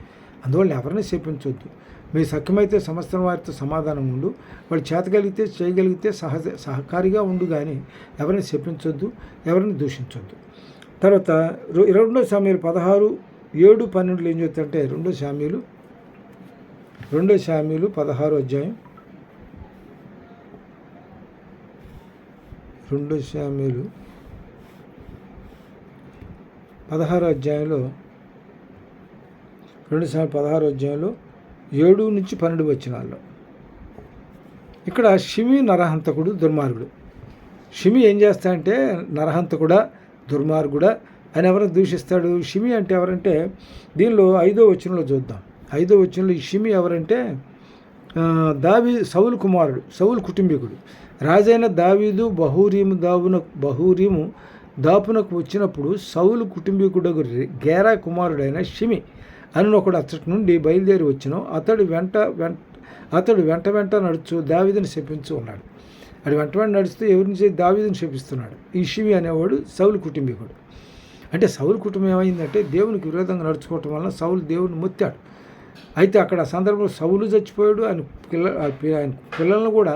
[SPEAKER 1] అందువల్ల ఎవరిని శపించొద్దు. మీ సఖ్యమైతే సమస్తం వారితో సమాధానం ఉండు, వాళ్ళు చేతగలిగితే చేయగలిగితే సహకారిగా ఉండు, కానీ ఎవరిని శపించొద్దు, ఎవరిని దూషించొద్దు. తర్వాత 2 సామ్యులు 16:7-12 ఏం చెప్తారంటే 2 సామ్యులు 16 అధ్యాయం 2 సామ్యులు 16 అధ్యాయంలో 7-12 ఇక్కడ షిమి నరహంతకుడు దుర్మార్గుడు. షిమి ఏం చేస్తాడంటే నరహంతకుడా దుర్మార్గుడా అని ఎవరిని దూషిస్తాడు. షిమి అంటే ఎవరంటే దీనిలో 5వ వచనంలో చూద్దాం. 5వ వచనంలో ఈ షిమి ఎవరంటే సౌలు కుమారుడు, సౌలు కుటుంబీకుడు. రాజైన దావీదు బహూరీము దాపునకు వచ్చినప్పుడు సౌలు కుటుంబీకుడు గేరా కుమారుడైన షిమి అని ఒకడు అతడి నుండి బయలుదేరి వచ్చిన అతడు వెంట నడుచు దావీదుని శపించు ఉన్నాడు. అది వెంట నడుస్తూ ఎవరిని దావీదుని శపిస్తున్నాడు. ఈ షిమి అనేవాడు సౌలు కుటుంబీకుడు. అంటే సౌలు కుటుంబం ఏమైందంటే దేవునికి విరోధంగా నడుచుకోవటం వలన సౌలు దేవుని మొత్తాడు. అయితే అక్కడ సందర్భంలో సౌలు చచ్చిపోయాడు, ఆయన పిల్లలను కూడా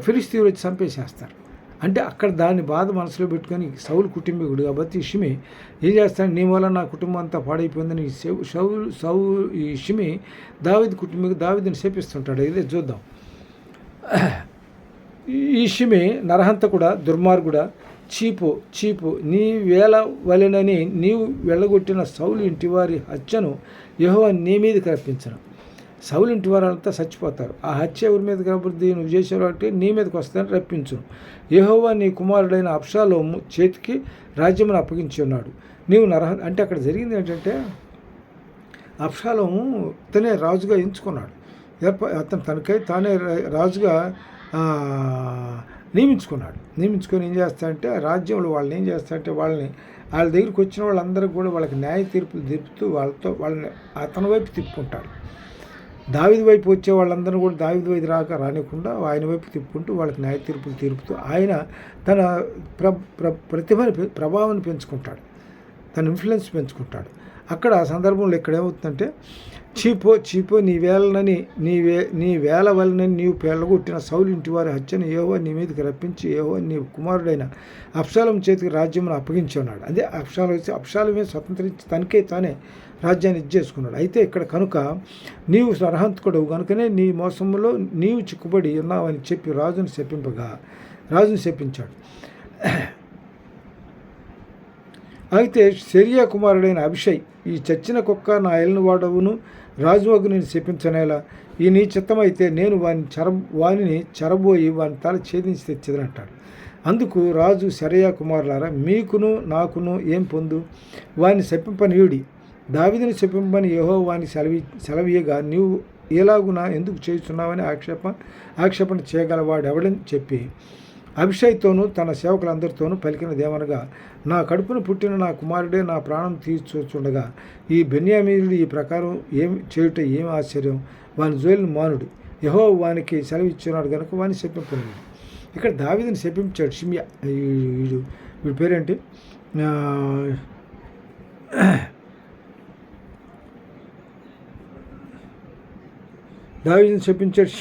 [SPEAKER 1] ఫిలిష్తీయులు వచ్చి చంపేసేస్తారు. అంటే అక్కడ దాన్ని బాధ మనసులో పెట్టుకొని సౌలు కుటుంబీకుడు కాబట్టి షిమి ఏం చేస్తాడు, నీ వల్ల నా కుటుంబం అంతా పాడైపోయిందని ఈ షిమి దావీదుని శపిస్తుంటాడు. ఇదే చూద్దాం. ఈ షిమి నరహంతకుడా, దుర్మార్గుడా, చీపు నీ వేల వలెనని నీవు వెళ్ళగొట్టిన సౌలు ఇంటివారి హత్యను యెహోవా నీ మీదకి రప్పించను. సౌలు ఇంటి వారంతా చచ్చిపోతారు. ఆ హత్య ఎవరి మీద కాబట్టి నువ్వు చేసావు అంటే నీ మీదకి వస్తానని రప్పించును. యెహోవా నీ కుమారుడైన అబ్షాలోము చేతికి రాజ్యమును అప్పగించి ఉన్నాడు. నీవు అంటే అక్కడ జరిగింది ఏంటంటే అబ్షాలోము తనే రాజుగా ఎంచుకున్నాడు. అతను తనకై తానే రాజుగా నియమించుకొని ఏం చేస్తాడంటే రాజ్యంలో వాళ్ళని ఏం చేస్తాడంటే వాళ్ళ దగ్గరికి వచ్చిన వాళ్ళందరికీ కూడా వాళ్ళకి న్యాయ తీర్పులు తీర్పుతూ వాళ్ళని అతని వైపు తిప్పుకుంటాడు. దావీదు వైపు వచ్చే వాళ్ళందరూ కూడా దావీదు వైపు రానికుండా ఆయన వైపు తిప్పుకుంటూ వాళ్ళకి న్యాయ తీర్పులు తీర్పుతూ ఆయన తన ప్రభావాన్ని పెంచుకుంటాడు, తన ఇన్ఫ్లుయెన్స్ పెంచుకుంటాడు. అక్కడ ఆ సందర్భంలో ఇక్కడ ఏమవుతుందంటే చీపో నీ వేల వలన నీవు పెళ్ళగొట్టిన సౌలు ఇంటి వారి హత్యను యెహోవా నీ మీదకి రప్పించి యెహోవా నీ కుమారుడైన అబ్షాలోము చేతికి రాజ్యమును అప్పగించి ఉన్నాడు. అదే అబ్షాలోమే స్వతంత్రించి తనకే తానే రాజ్యాన్ని ఇచ్చేసుకున్నాడు. అయితే ఇక్కడ కనుక నీవు నరహంతకుడు కనుకనే నీ మోసంలో నీవు చిక్కుబడి ఉన్నావని చెప్పి రాజును శపించాడు. అయితే సెరియా కుమారుడైన అభిషై ఈ చచ్చిన కుక్క నా ఏలిన వాడవును రాజువగు నేను శపించనేలా ఈ నీ చిత్తమైతే నేను వానిని చెరబోయి వాని తల ఛేదించి తెచ్చేదని అంటాడు. అందుకు రాజు సెరయా కుమారులారా మీకును నాకును ఏం పొందు, వాని శపింపనీయుడి, దావీదుని శపింపని యెహోవా వాని సెలవీయగా నీవు ఎలాగున ఎందుకు చేస్తున్నావని ఆక్షేపణ చేయగలవాడు ఎవడని చెప్పి అభిషేక్తోనూ తన సేవకులందరితోనూ పలికినదేమనగా నా కడుపున పుట్టిన నా కుమారుడే నా ప్రాణం తీర్చుచుండగా ఈ బెన్యామీనుడు ఈ ప్రకారం ఏం ఆశ్చర్యం, వాని జోలిని మానుడు, యెహోవా వానికి సెలవు ఇచ్చున్నాడు కనుక వాని శపింపలేదు. ఇక్కడ దావీదుని శపించాడు షిమ్యా. వీడి పేరేంటి, దావీదుని శపించాడు.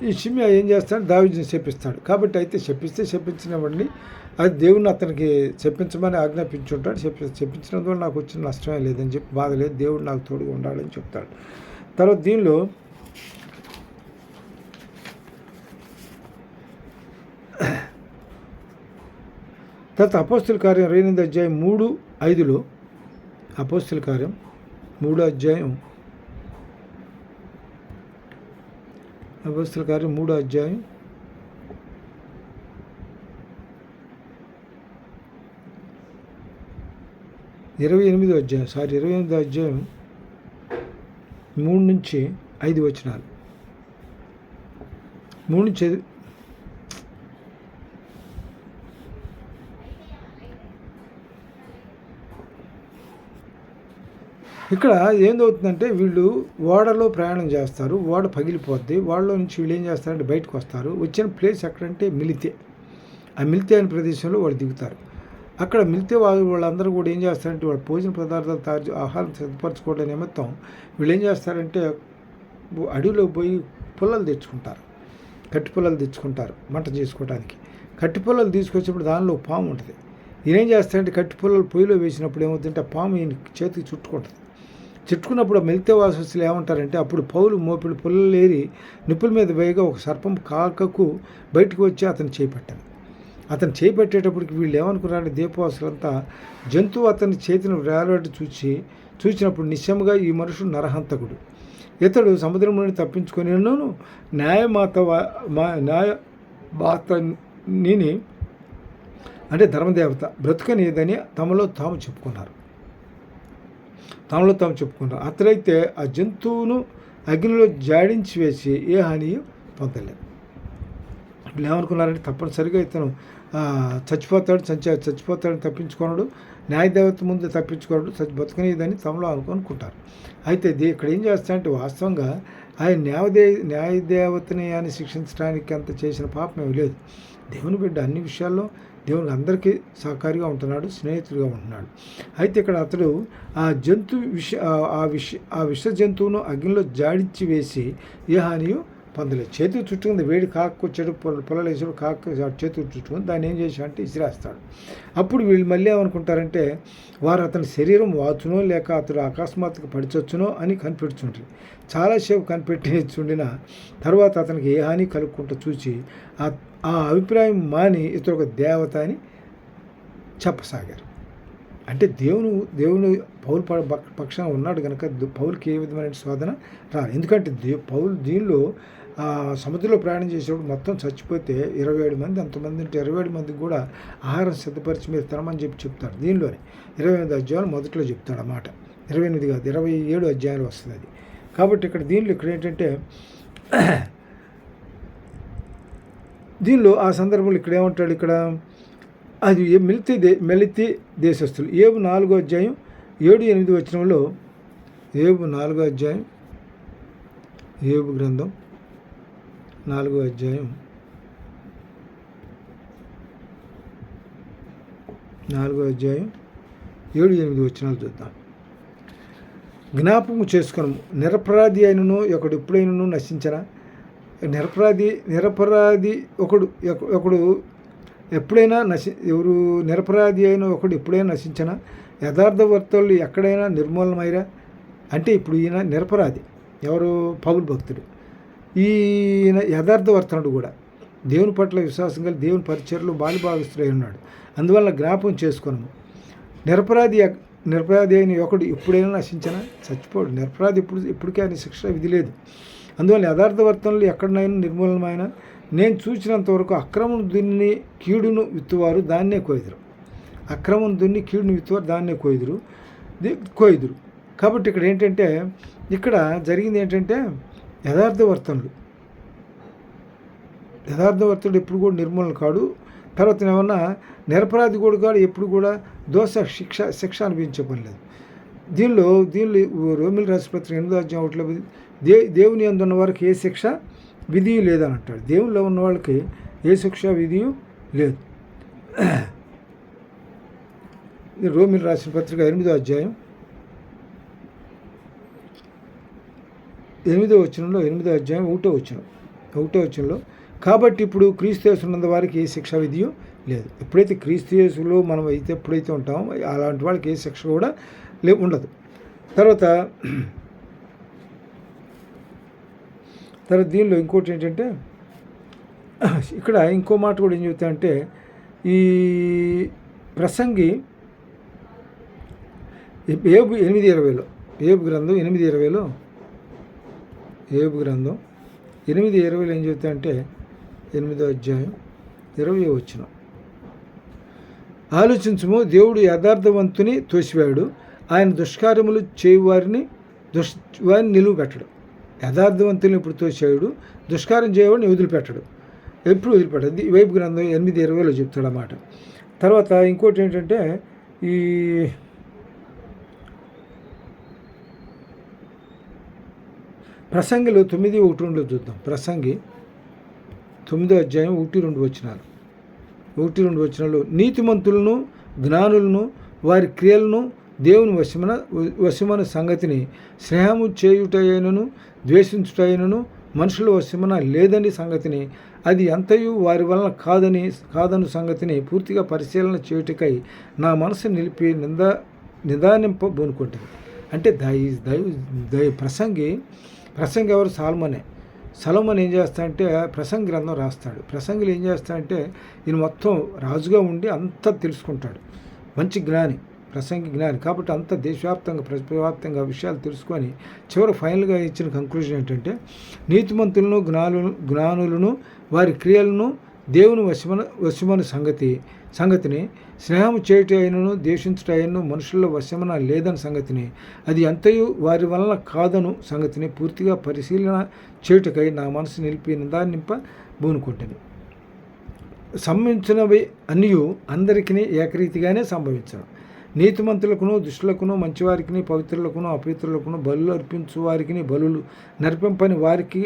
[SPEAKER 1] ఈ షిమ్యా ఏం చేస్తాడు, దావీదుని శపిస్తాడు. కాబట్టి అయితే శపించినవ్వండి, అది దేవుణ్ణి అతనికి చెప్పించమని ఆజ్ఞాపించుంటాడు. చెప్పించినందువల్ల నాకు వచ్చిన నష్టమే లేదని చెప్పి, బాధ లేదు, దేవుడు నాకు తోడుగా ఉండాలని చెప్తాడు. తర్వాత దీనిలో తర్వాత అపోస్తుల కార్యం 28వ అధ్యాయం 3:5 అపోస్తుల కార్యం 3వ అధ్యాయం 3వ అధ్యాయం 28వ అధ్యాయం 28వ అధ్యాయం 3 నుంచి 5 వచనాలు. 3 నుంచి ఇక్కడ ఏందవుతుందంటే, వీళ్ళు ఓడలో ప్రయాణం చేస్తారు, ఓడ పగిలిపోద్ది, ఓడలో నుంచి వీళ్ళు ఏం చేస్తారంటే బయటకు వస్తారు. వచ్చిన ప్లేస్ ఎక్కడంటే మిలితే. ఆ మిలితే అనే ప్రదేశంలో వాళ్ళు దిగుతారు. అక్కడ మిలితే వాళ్ళందరూ కూడా ఏం చేస్తారంటే, వాళ్ళ భోజన పదార్థాలు ఆహారం సిద్ధపరచుకోవడం నిమిత్తం వీళ్ళు ఏం చేస్తారంటే అడవిలో పోయి పుల్లలు తెచ్చుకుంటారు, కట్టి పుల్లలు తెచ్చుకుంటారు వంట చేసుకోవడానికి. కట్టి పుల్లలు తీసుకొచ్చినప్పుడు దానిలో పాము ఉంటుంది. ఈయనేం చేస్తారంటే కట్టి పుల్లలు పొయ్యిలో వేసినప్పుడు ఏమవుతుందంటే ఆ పాము ఈయన చేతికి చుట్టుకుంటుంది. చుట్టుకున్నప్పుడు మిలితే వాసస్తులు ఏమంటారంటే, అప్పుడు పౌలు మోపిడి పుల్లలు ఏరి నిప్పుల మీద వేయగా ఒక సర్పం కాకకు బయటకు వచ్చి అతను చేపట్టాను. అతను చేపట్టేటప్పటికి వీళ్ళు ఏమనుకున్నారంటే, దీపవాసులంతా జంతువు అతని చేతిని వేలాడి చూసినప్పుడు నిశ్చయముగా ఈ మనుషుడు నరహంతకుడు, ఇతడు సముద్రం నుండి తప్పించుకొని న్యాయమాత నీని అంటే ధర్మదేవత బ్రతుకనేదని తమలో తాము చెప్పుకున్నారు. అతడైతే ఆ జంతువును అగ్నిలో జాడించి వేసి ఏ హాని పొందలేదు. వీళ్ళు ఏమనుకున్నారంటే, తప్పనిసరిగా ఇతను చచ్చిపోతాడని తప్పించుకోనడు, న్యాయదేవత ముందు తప్పించుకోనడు, బతుకనేదని తమలో అనుకుంటారు. అయితే ఇక్కడ ఏం చేస్తారంటే, వాస్తవంగా ఆయన న్యాయదేవతని అని శిక్షించడానికి అంత చేసిన పాపం ఏమి లేదు. దేవుని బిడ్డ అన్ని విషయాల్లో దేవునికి అందరికీ సహకారిగా ఉంటున్నాడు, స్నేహితుడిగా ఉంటున్నాడు. అయితే ఇక్కడ అతడు ఆ విష జంతువును అగ్నిలో జాడించి వేసి ఏ హానియో పొందలేదు. చేతికి చుట్టుకుంది, వేడి కాకొచ్చాడు, పొలాలు వేసాడు, చేతికి చుట్టుకుంది, దాన్ని ఏం చేశాడంటే ఇసిరేస్తాడు. అప్పుడు వీళ్ళు మళ్ళీ ఏమనుకుంటారంటే, వారు అతని శరీరం వాచునో లేక అతడు అకస్మాత్తుగా పడిచొచ్చునో అని కనిపెడుతుంటారు. చాలాసేపు కనిపెట్టించుండిన తర్వాత అతనికి ఏ హాని కలుగుకుంటూ చూసి ఆ అభిప్రాయం మాని ఇతడు ఒక దేవత అని చెప్పసాగారు. అంటే దేవుని పౌలు పక్షాన ఉన్నాడు కనుక పౌలుకి ఏ విధమైన శోధన రాదు. ఎందుకంటే పౌలు దీనిలో సముద్రంలో ప్రయాణం చేసేప్పుడు మొత్తం చచ్చిపోతే 27 మంది, అంతమంది అంటే 27 మందికి కూడా ఆహారం సిద్ధపరిచి మీరు తినమని చెప్తాడు. దీనిలోనే 28 అధ్యాయాలు మొదట్లో చెప్తాడు అన్నమాట. 28 కాదు, 27 అధ్యాయాలు వస్తుంది అది. కాబట్టి ఇక్కడ ఏంటంటే, దీనిలో ఆ సందర్భంలో ఇక్కడ ఏమంటాడు, ఇక్కడ అది మెలితి దేశస్తులు. ఏబు 4వ అధ్యాయం 7-8 వచనంలో, ఏబు 4వ అధ్యాయం, ఏబు గ్రంథం 4వ అధ్యాయం 7-8 వచనాలు చూద్దాం. జ్ఞాపకం చేసుకున్నాము, నిరపరాధి అయినను ఒకడు ఎప్పుడైనను నశించరా. నిరపరాధి ఒకడు ఎప్పుడైనా ఎవరు నిరపరాధి అయిన ఒకడు ఎప్పుడైనా నశించనా, యథార్థవర్తలు ఎక్కడైనా నిర్మూలమైరా. అంటే ఇప్పుడు ఈయన నిరపరాధి, ఎవరు, పౌలు భక్తుడు. ఈయన యథార్థవర్తనుడు కూడా, దేవుని పట్ల విశ్వాసం కలిగి దేవుని పరిచర్యలో బాలిభాగస్తుడై ఉన్నాడు. అందువల్ల జ్ఞాపకం చేసుకున్నాము, నిరపరాధి అయిన ఒకడు ఎప్పుడైనా నశించనా, చచ్చిపోడు. నిరపరాధి ఇప్పటికే ఆయన శిక్ష విధి లేదు. అందువల్ల యథార్థవర్తనలు ఎక్కడనైనా నిర్మూలమైన, నేను చూసినంతవరకు అక్రమం దున్ని కీడును విత్తువారు దాన్నే కోయిదురు. అక్రమం దున్ని కీడును విత్తువారు దాన్నే కోయిదురు. కాబట్టి ఇక్కడ ఏంటంటే, ఇక్కడ జరిగింది ఏంటంటే, యథార్థవర్తనుడు ఎప్పుడు కూడా నిర్మూలన కాడు. తర్వాత ఏమన్నా నిరపరాధి కూడా ఎప్పుడు కూడా శిక్ష అనిపించే పని లేదు. దీనిలో రోమిల్ రాసిన పత్రిక 8వ అధ్యాయం 1లో దేవుని యందు ఉన్న వారికి ఏ శిక్ష విధి లేదని అంటాడు. దేవునిలో ఉన్న వాళ్ళకి ఏ శిక్ష విధి లేదు. రోమిల్ రాసిన పత్రిక 8వ అధ్యాయం 8వ వచనంలో 8వ అధ్యాయం 1వ వచనంలో కాబట్టి ఇప్పుడు క్రీస్తు యేసునందు వారికి ఏ శిక్ష విధియో లేదు. ఎప్పుడైతే క్రీస్తు యేసులో మనం ఎప్పుడైతే ఉంటామో అలాంటి వాళ్ళకి ఏ శిక్ష కూడా ఉండదు. తర్వాత దీనిలో ఇంకోటి ఏంటంటే ఇక్కడ ఇంకో మాట కూడా ఏం చెబుతానంటే ఈ ప్రసంగి ఏబు 8:20లో ఏబు గ్రంథం 8:20లో ఏం చెబుతాయంటే 8వ అధ్యాయం 20వ వచనం ఆలోచించుము, దేవుడు యథార్థవంతుని తోసివాడు, ఆయన దుష్కార్యములు చేయువారిని నిలువ పెట్టడు. యథార్థవంతుని ఇప్పుడు తోసాడు, దుష్కార్యం చేయవాడిని వదిలిపెట్టడు. ఎప్పుడు వదిలిపెట్టదు. వైపు గ్రంథం 8:20లో చెప్తాడు అన్నమాట. తర్వాత ఇంకోటి ఏంటంటే ఈ ప్రసంగిలో 9:1-2 చూద్దాం. ప్రసంగి 9వ అధ్యాయం 1-2 వచనాలు నీతిమంతులను జ్ఞానులను వారి క్రియలను దేవుని వశమైన సంగతిని స్నేహము చేయుటైనను ద్వేషించుటైనను మనుషుల వశమున లేదని సంగతిని అది ఎంతయు వారి వలన కాదను సంగతిని పూర్తిగా పరిశీలన చేయుటకై నా మనసు నిలిపి నిదానింపబోనుకుంటుంది. అంటే ప్రసంగి ఎవరు? సలోమన్ ఏం చేస్తాడంటే ప్రసంగి గ్రంథం రాస్తాడు. ప్రసంగిలు ఏం చేస్తాడంటే ఈయన మొత్తం రాజుగా ఉండి అంతా తెలుసుకుంటాడు. మంచి జ్ఞాని, ప్రసంగి జ్ఞాని కాబట్టి అంత దేశవ్యాప్తంగా ప్రపంచవ్యాప్తంగా విషయాలు తెలుసుకొని చివరి ఫైనల్గా ఇచ్చిన కంక్లూజన్ ఏంటంటే నీతిమంతులను జ్ఞానులను వారి క్రియలను దేవుని వశమైన సంగతిని స్నేహము చేయుటైనను ద్వేషించుటైనను మనుషుల్లో వశమున లేదని సంగతిని అది అంతయు వారి వలన కాదను సంగతిని పూర్తిగా పరిశీలన చేయుటకై నా మనసు నిలిపి నిదానింపబోనుకుంటుంది. సంభవించినవి అన్నీ అందరికీ ఏకరీతిగానే సంభవించను. నీతిమంతులకును దుష్టులకును మంచివారికి పవిత్రులకును అపవిత్రులకును బలులు అర్పించు వారికి బలులు నర్పింపని వారికి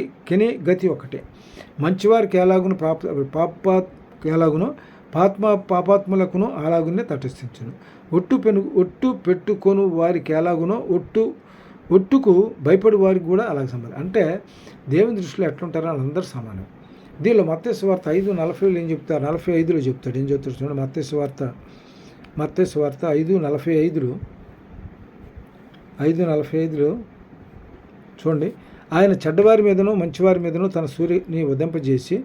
[SPEAKER 1] గతి ఒకటే. మంచివారికి ఎలాగును పాపాత్ములకును అలాగునే తటస్థించును. ఒట్టు పెట్టుకొను వారికి ఎలాగునో ఒట్టుకు భయపడి వారికి కూడా అలాగే సమానం. అంటే దేవుని దృష్టిలో ఎట్లుంటారో వాళ్ళందరూ సమానం. దీనిలో మత్తయి సువార్త 5:40 ఏం చెప్తారు? 45లో చెప్తాడు. ఏం చెప్తాడు చూడండి. మత్తయి సువార్త 5:45 చూడండి. ఆయన చెడ్డవారి మీదనో మంచివారి మీదనో తన సూర్యుని ఉదయింపజేసి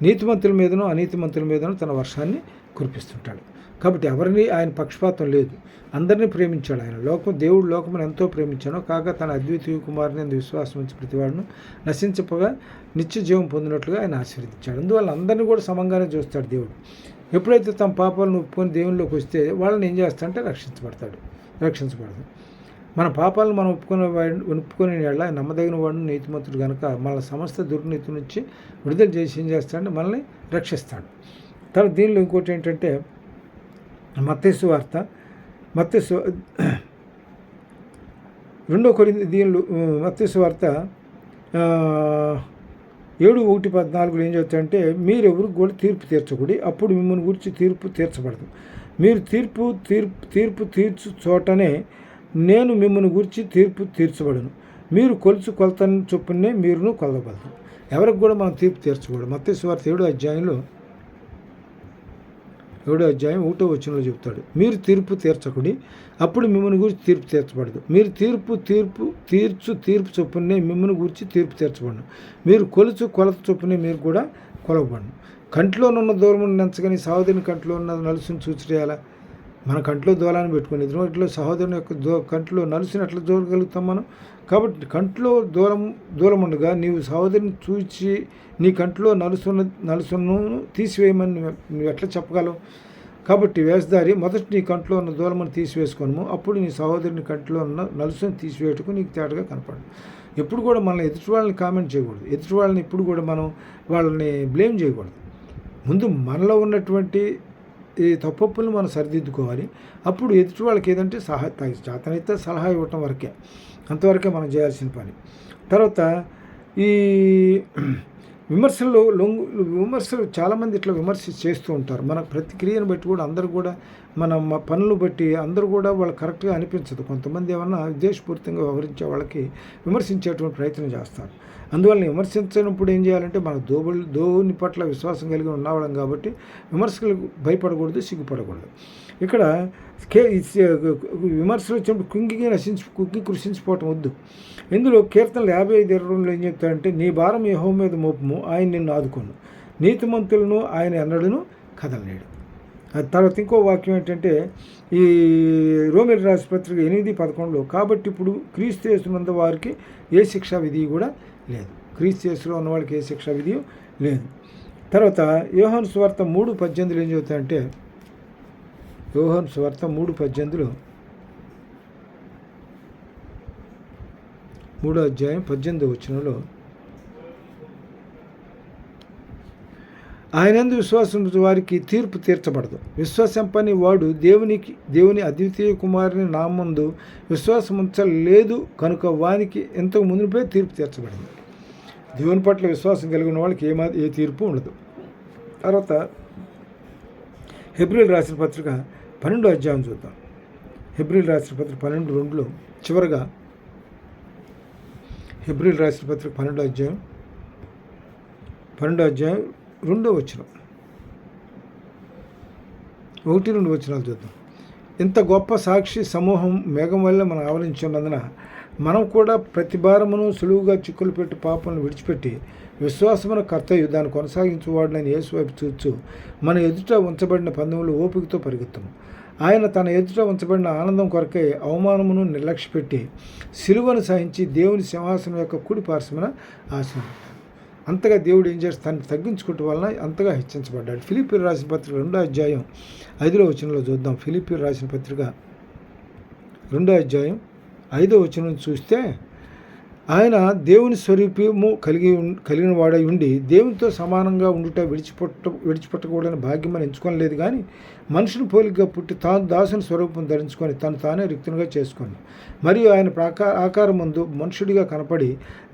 [SPEAKER 1] నీతిమంతుల మీదనో అనీతిమంతుల మీదనో తన వర్షాన్ని కురిపిస్తుంటాడు. కాబట్టి ఎవరిని ఆయన పక్షపాతం లేదు, అందరినీ ప్రేమించాడు ఆయన. దేవుడు లోకమును ఎంతో ప్రేమించానో కాక తన అద్వితీయ కుమారుని విశ్వాసం ఉంచి ప్రతివాడును నశించపోగా నిత్య జీవం పొందినట్లుగా ఆయన ఆశీర్వదించాడు. అందువల్ల అందరినీ కూడా సమంగానే చూస్తాడు దేవుడు. ఎప్పుడైతే తమ పాపాలను ఒప్పుకొని దేవునిలోకి వస్తే వాళ్ళని ఏం చేస్తాడంటే రక్షించబడదు. మన పాపాలను మనం ఒప్పుకొని ఆయన నమ్మదగిన వాడు నీతిమంతుడు కనుక మన సమస్త దుర్నీతి నుంచి విడుదల చేసి ఏం చేస్తాడంటే మనల్ని రక్షిస్తాడు. తర్వాత దీనిలో ఇంకోటి ఏంటంటే మత్తయి సువార్త 7:1-14 ఏం చెప్తారంటే మీరు ఎవరికి కూడా తీర్పు తీర్చకూడదు, అప్పుడు మిమ్మల్ని గురించి తీర్పు తీర్చబడదు. మీరు తీర్పు తీర్చు చోటనే నేను మిమ్మల్ని గురించి తీర్పు తీర్చబడను. మీరు కొలత చొప్పునే మీరును కొలవగలరు. ఎవరికి కూడా మనం తీర్పు తీర్చకూడదు. మత్తయి సువార్త 7వ అధ్యాయం 1వ వచనంలో చెప్తాడు. మీరు తీర్పు తీర్చకుడి, అప్పుడు మిమ్మల్ని గురించి తీర్పు తీర్చబడదు. మీరు తీర్పు చొప్పునే మిమ్మల్ని గురించి తీర్పు తీర్చబడను. మీరు కొలత చొప్పునే మీరు కూడా కొలవబడను. కంట్లోనున్న దూరమును నెంచగాని సహోదరుని కంట్లో ఉన్న నలుసుని చూచేయాలా? మన కంట్లో దూలాన్ని పెట్టుకుని ఎదురులో సహోదరుని యొక్క కంట్లో నలుసుని ఎట్లా చూడగలుగుతాం మనం? కాబట్టి కంట్లో దూరం ఉండగా నీవు సహోదరిని చూచి నీ కంట్లో నలుసును తీసివేయమని నువ్వు ఎట్లా చెప్పగలవు? కాబట్టి వేషధారి మొదట నీ కంట్లో ఉన్న దూలమును తీసివేసుకోను, అప్పుడు నీ సహోదరుని కంట్లో ఉన్న నలుసును తీసివేయటకు నీకు తేటగా కనపడదు. ఎప్పుడు కూడా మనల్ని ఎదుటి వాళ్ళని కామెంట్ చేయకూడదు. ఎదుటి వాళ్ళని ఎప్పుడు కూడా మనం వాళ్ళని బ్లేమ్ చేయకూడదు. ముందు మనలో ఉన్నటువంటి ఈ తప్పొప్పులను మనం సరిదిద్దుకోవాలి. అప్పుడు ఎదుటి వాళ్ళకి ఏదంటే చేతనైతే సలహా ఇవ్వటం వరకే, అంతవరకే మనం చేయాల్సిన పని. తర్వాత ఈ విమర్శలు చాలామంది ఇట్లా విమర్శ చేస్తూ ఉంటారు. మన ప్రతిక్రియను బట్టి కూడా అందరూ కూడా మన పనులు బట్టి అందరూ కూడా వాళ్ళు కరెక్ట్గా అనిపించదు. కొంతమంది ఏమన్నా ఉద్దేశపూరితంగా వ్యవహరించే వాళ్ళకి విమర్శించేటువంటి ప్రయత్నం చేస్తారు. అందువల్ల విమర్శించినప్పుడు ఏం చేయాలంటే మన దేవుని పట్ల విశ్వాసం కలిగి ఉన్నవాళ్ళం కాబట్టి విమర్శలకు భయపడకూడదు, సిగ్గుపడకూడదు. ఇక్కడ విమర్శలు వచ్చినప్పుడు కుంగి కృషించిపోవటం వద్దు. ఇందులో కీర్తనలు 55:22 ఏం చెప్తారంటే, నీ భారం యెహోవా మీద మోపము, ఆయన నిన్ను ఆదుకొను, నీతిమంతులను ఆయన ఎన్నడను కదలలేడు. తర్వాత ఇంకో వాక్యం ఏంటంటే ఈ రోమీయులకు రాసిన పత్రిక 8:11, కాబట్టి ఇప్పుడు క్రీస్తు యేసునందు వారికి ఏ శిక్షా విధి కూడా లేదు. క్రీస్తు యేసులో ఉన్న వాళ్ళకి ఏ శిక్షా విధి లేదు. తర్వాత యోహాను సువార్త 3:18 ఏం చెబుతాయంటే, యోహాను సువార్త 3:18, 3వ అధ్యాయం 18వ వచనంలో, ఆయనందు విశ్వాసం వారికి తీర్పు తీర్చబడదు. విశ్వాసంపని వాడు దేవుని అద్వితీయ కుమారుని నామందు విశ్వాసం ఉంచలేదు కనుక వానికి ఎంతకు మునిపే తీర్పు తీర్చబడింది. దేవుని పట్ల విశ్వాసం కలిగిన వాళ్ళకి ఏ తీర్పు ఉండదు. తర్వాత హెబ్రీయులకు రాసిన పత్రిక 12వ అధ్యాయం చూద్దాం. హెబ్రీయులకు రాసిన పత్రిక 12:2 చివరగా హెబ్రీయులకు రాసిన పత్రిక 12వ అధ్యాయం 2వ వచనం, 1-2 వచనాలు చూద్దాం. ఇంత గొప్ప సాక్షి సమూహం మేఘం వల్ల మనం ఆవరించి ఉన్నందున మనం కూడా ప్రతి భారమును సులువుగా చిక్కులు పెట్టి పాపలను విడిచిపెట్టి విశ్వాసమున కర్తయ్య దాన్ని కొనసాగించువాడునని యేసు వైపు చూచు మన ఎదుట ఉంచబడిన పందెములు ఓపికతో పరిగెత్తము. ఆయన తన ఎదుట ఉంచబడిన ఆనందం కొరకై అవమానమును నిర్లక్ష్యపెట్టి సిలువను సహించి దేవుని సింహాసనం యొక్క కుడి పార్శ్వమున ఆసనం. అంతగా దేవుడు ఏం చేస్తాను తగ్గించుకోవటం వలన అంతగా హెచ్చించబడ్డాడు. ఫిలిప్పీయులకు రాసిన పత్రిక 2వ అధ్యాయం 5వ వచనంలో చూద్దాం. ఫిలిప్పీయులకు రాసిన పత్రిక 2వ అధ్యాయం 5వ వచనం చూస్తే, ఆయన దేవుని స్వరూపము కలిగిన వాడై ఉండి దేవునితో సమానంగా ఉండుట విడిచిపెట్టకూడని భాగ్యమని ఎంచుకోలేదు, కానీ మనుషుని పోలికగా పుట్టి తాను దాసుని స్వరూపం ధరించుకొని తానే రిక్తునిగా చేసుకొని మరియు ఆయన ఆకారం ముందు మనుషుడిగా కనపడి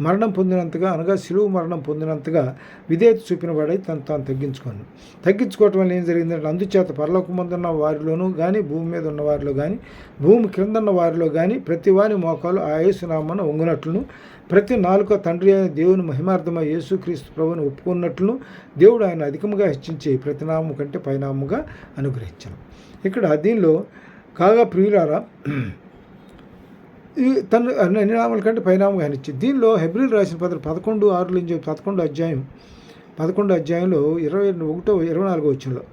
[SPEAKER 1] మరణం పొందినంతగా, అనగా శిలువ మరణం పొందినంతగా విధేయత చూపిన వాడై తాను తగ్గించుకోవటం వల్ల ఏం జరిగిందంటే, అందుచేత పరలోకమందున్న వారిలోనూ కానీ భూమి మీద ఉన్న వారిలో కానీ భూమి క్రింద ఉన్న వారిలో కానీ ప్రతి వాని మోకాలు ఆ యేసు నామమున వంగునట్లును ప్రతి నాలుక తండ్రి అయిన దేవుని మహిమార్థమై యేసుక్రీస్తు ప్రభువును ఒప్పుకున్నట్లును దేవుడు ఆయన అధికముగా హెచ్చించి ప్రతి నామము కంటే పైనామముగా అనుగ్రహించాను. ఇక్కడ దీనిలో కాగా ప్రియులారా తను అన్ని నామముల కంటే పైనామముగా హెచ్చి, దీనిలో హెబ్రీయులకు రాసిన పత్రిక 11 అధ్యాయంలో 21-24 వచనంలో,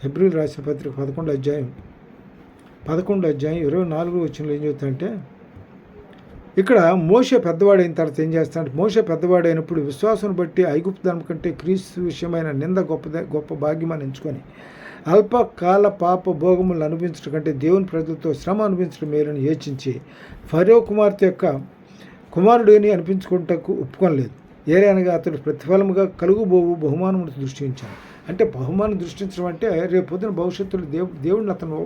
[SPEAKER 1] హెబ్రీయులకు రాసిన పత్రిక 11 అధ్యాయం 24 వచనంలో ఏం చెబుతాయంటే, ఇక్కడ మోషే పెద్దవాడైన తర్వాత ఏం చేస్తాడంటే, మోషే పెద్దవాడైనప్పుడు విశ్వాసం బట్టి ఐగుప్తు ధర్మం కంటే క్రీస్తు విషయమైన నింద గొప్ప భాగ్యమని ఎంచుకొని అల్పకాల పాప భోగములను అనుభవించడం కంటే దేవుని ప్రజలతో శ్రమ అనుభవించడం మేలని యోచించి ఫరో కుమార్తె యొక్క కుమారుడిని అనిపించుకుంటకు ఒప్పుకోలేదు. ఏలైనగా అతడు ప్రతిఫలముగా కలుగుబోవు బహుమానమును దృష్టించాను. అంటే బహుమానం దృష్టించడం అంటే రేపు పొద్దున భవిష్యత్తులో దేవుడిని అతను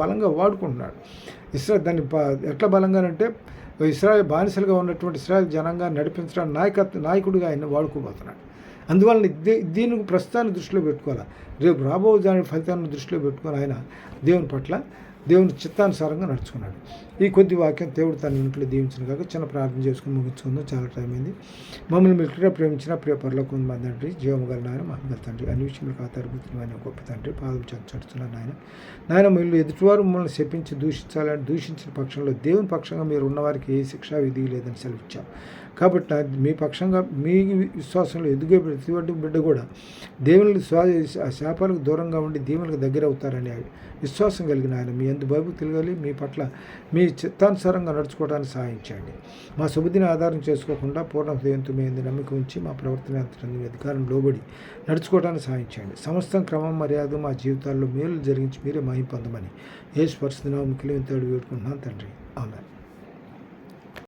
[SPEAKER 1] బలంగా వాడుకుంటున్నాడు. దాన్ని ఎట్లా బలంగానంటే, ఇశ్రాయేల్ బానిసలుగా ఉన్నటువంటి ఇశ్రాయేల్ జనాంగాన్ని నడిపించడానికి నాయకుడిగా ఆయన వాడుకోబోతున్నాడు. అందువలన దీనికి ప్రస్తుతాన్ని దృష్టిలో పెట్టుకోవాలి. రేపు రాబో దాని ఫలితాన్ని దృష్టిలో పెట్టుకొని ఆయన దేవుని పట్ల దేవుని చిత్తానుసారంగా నడుచుకున్నాడు. ఈ కొద్ది వాక్యం దేవుడు తన ఇంట్లో దీవించిన కాక చిన్న ప్రార్థన చేసుకుని ముగించుకుందాం. చాలా టైం అయింది. మమ్మల్ని మిల్టరీగా ప్రేమించిన ప్రియ పరలోకం మా తండ్రి, జీవముగల నాయన, మహిమగల తండ్రి, అన్ని విషయంలో కాతారుబుతున్న గొప్ప తండ్రి, పాదం చడుతున్నాను నాయన. మీరు ఎదుటివారు మమ్మల్ని శపించి దూషించాలని దూషించిన పక్షంలో దేవుని పక్షంగా మీరు ఉన్నవారికి ఏ శిక్షా విధి లేదని సెలవిచ్చాం. కాబట్టి మీ పక్షంగా మీ విశ్వాసంలో ఎదిగే ప్రతి బిడ్డ కూడా దేవుని శాపాలకు దూరంగా ఉండి దేవునికి దగ్గర అవుతారని విశ్వాసం కలిగిన ఆయన మీ యందు భయభక్తులు కలిగి మీ పట్ల మీ చిత్తానుసారంగా నడుచుకోవడానికి సహాయం చేయండి. మా శుభదిని ఆధారం చేసుకోకుండా పూర్ణ హృదయంతో మీ యందు నమ్మిక ఉంచి మా ప్రవర్తన అధికారం లోబడి నడుచుకోవడానికి సహాయం చేయండి. సమస్తం క్రమం మర్యాద మా జీవితాల్లో మేలు జరిగించి మీరే మహిం పొందమని యేసు పరిశుద్ధ నామములో వేడుకుంటున్నాను తండ్రి. ఆమేన్.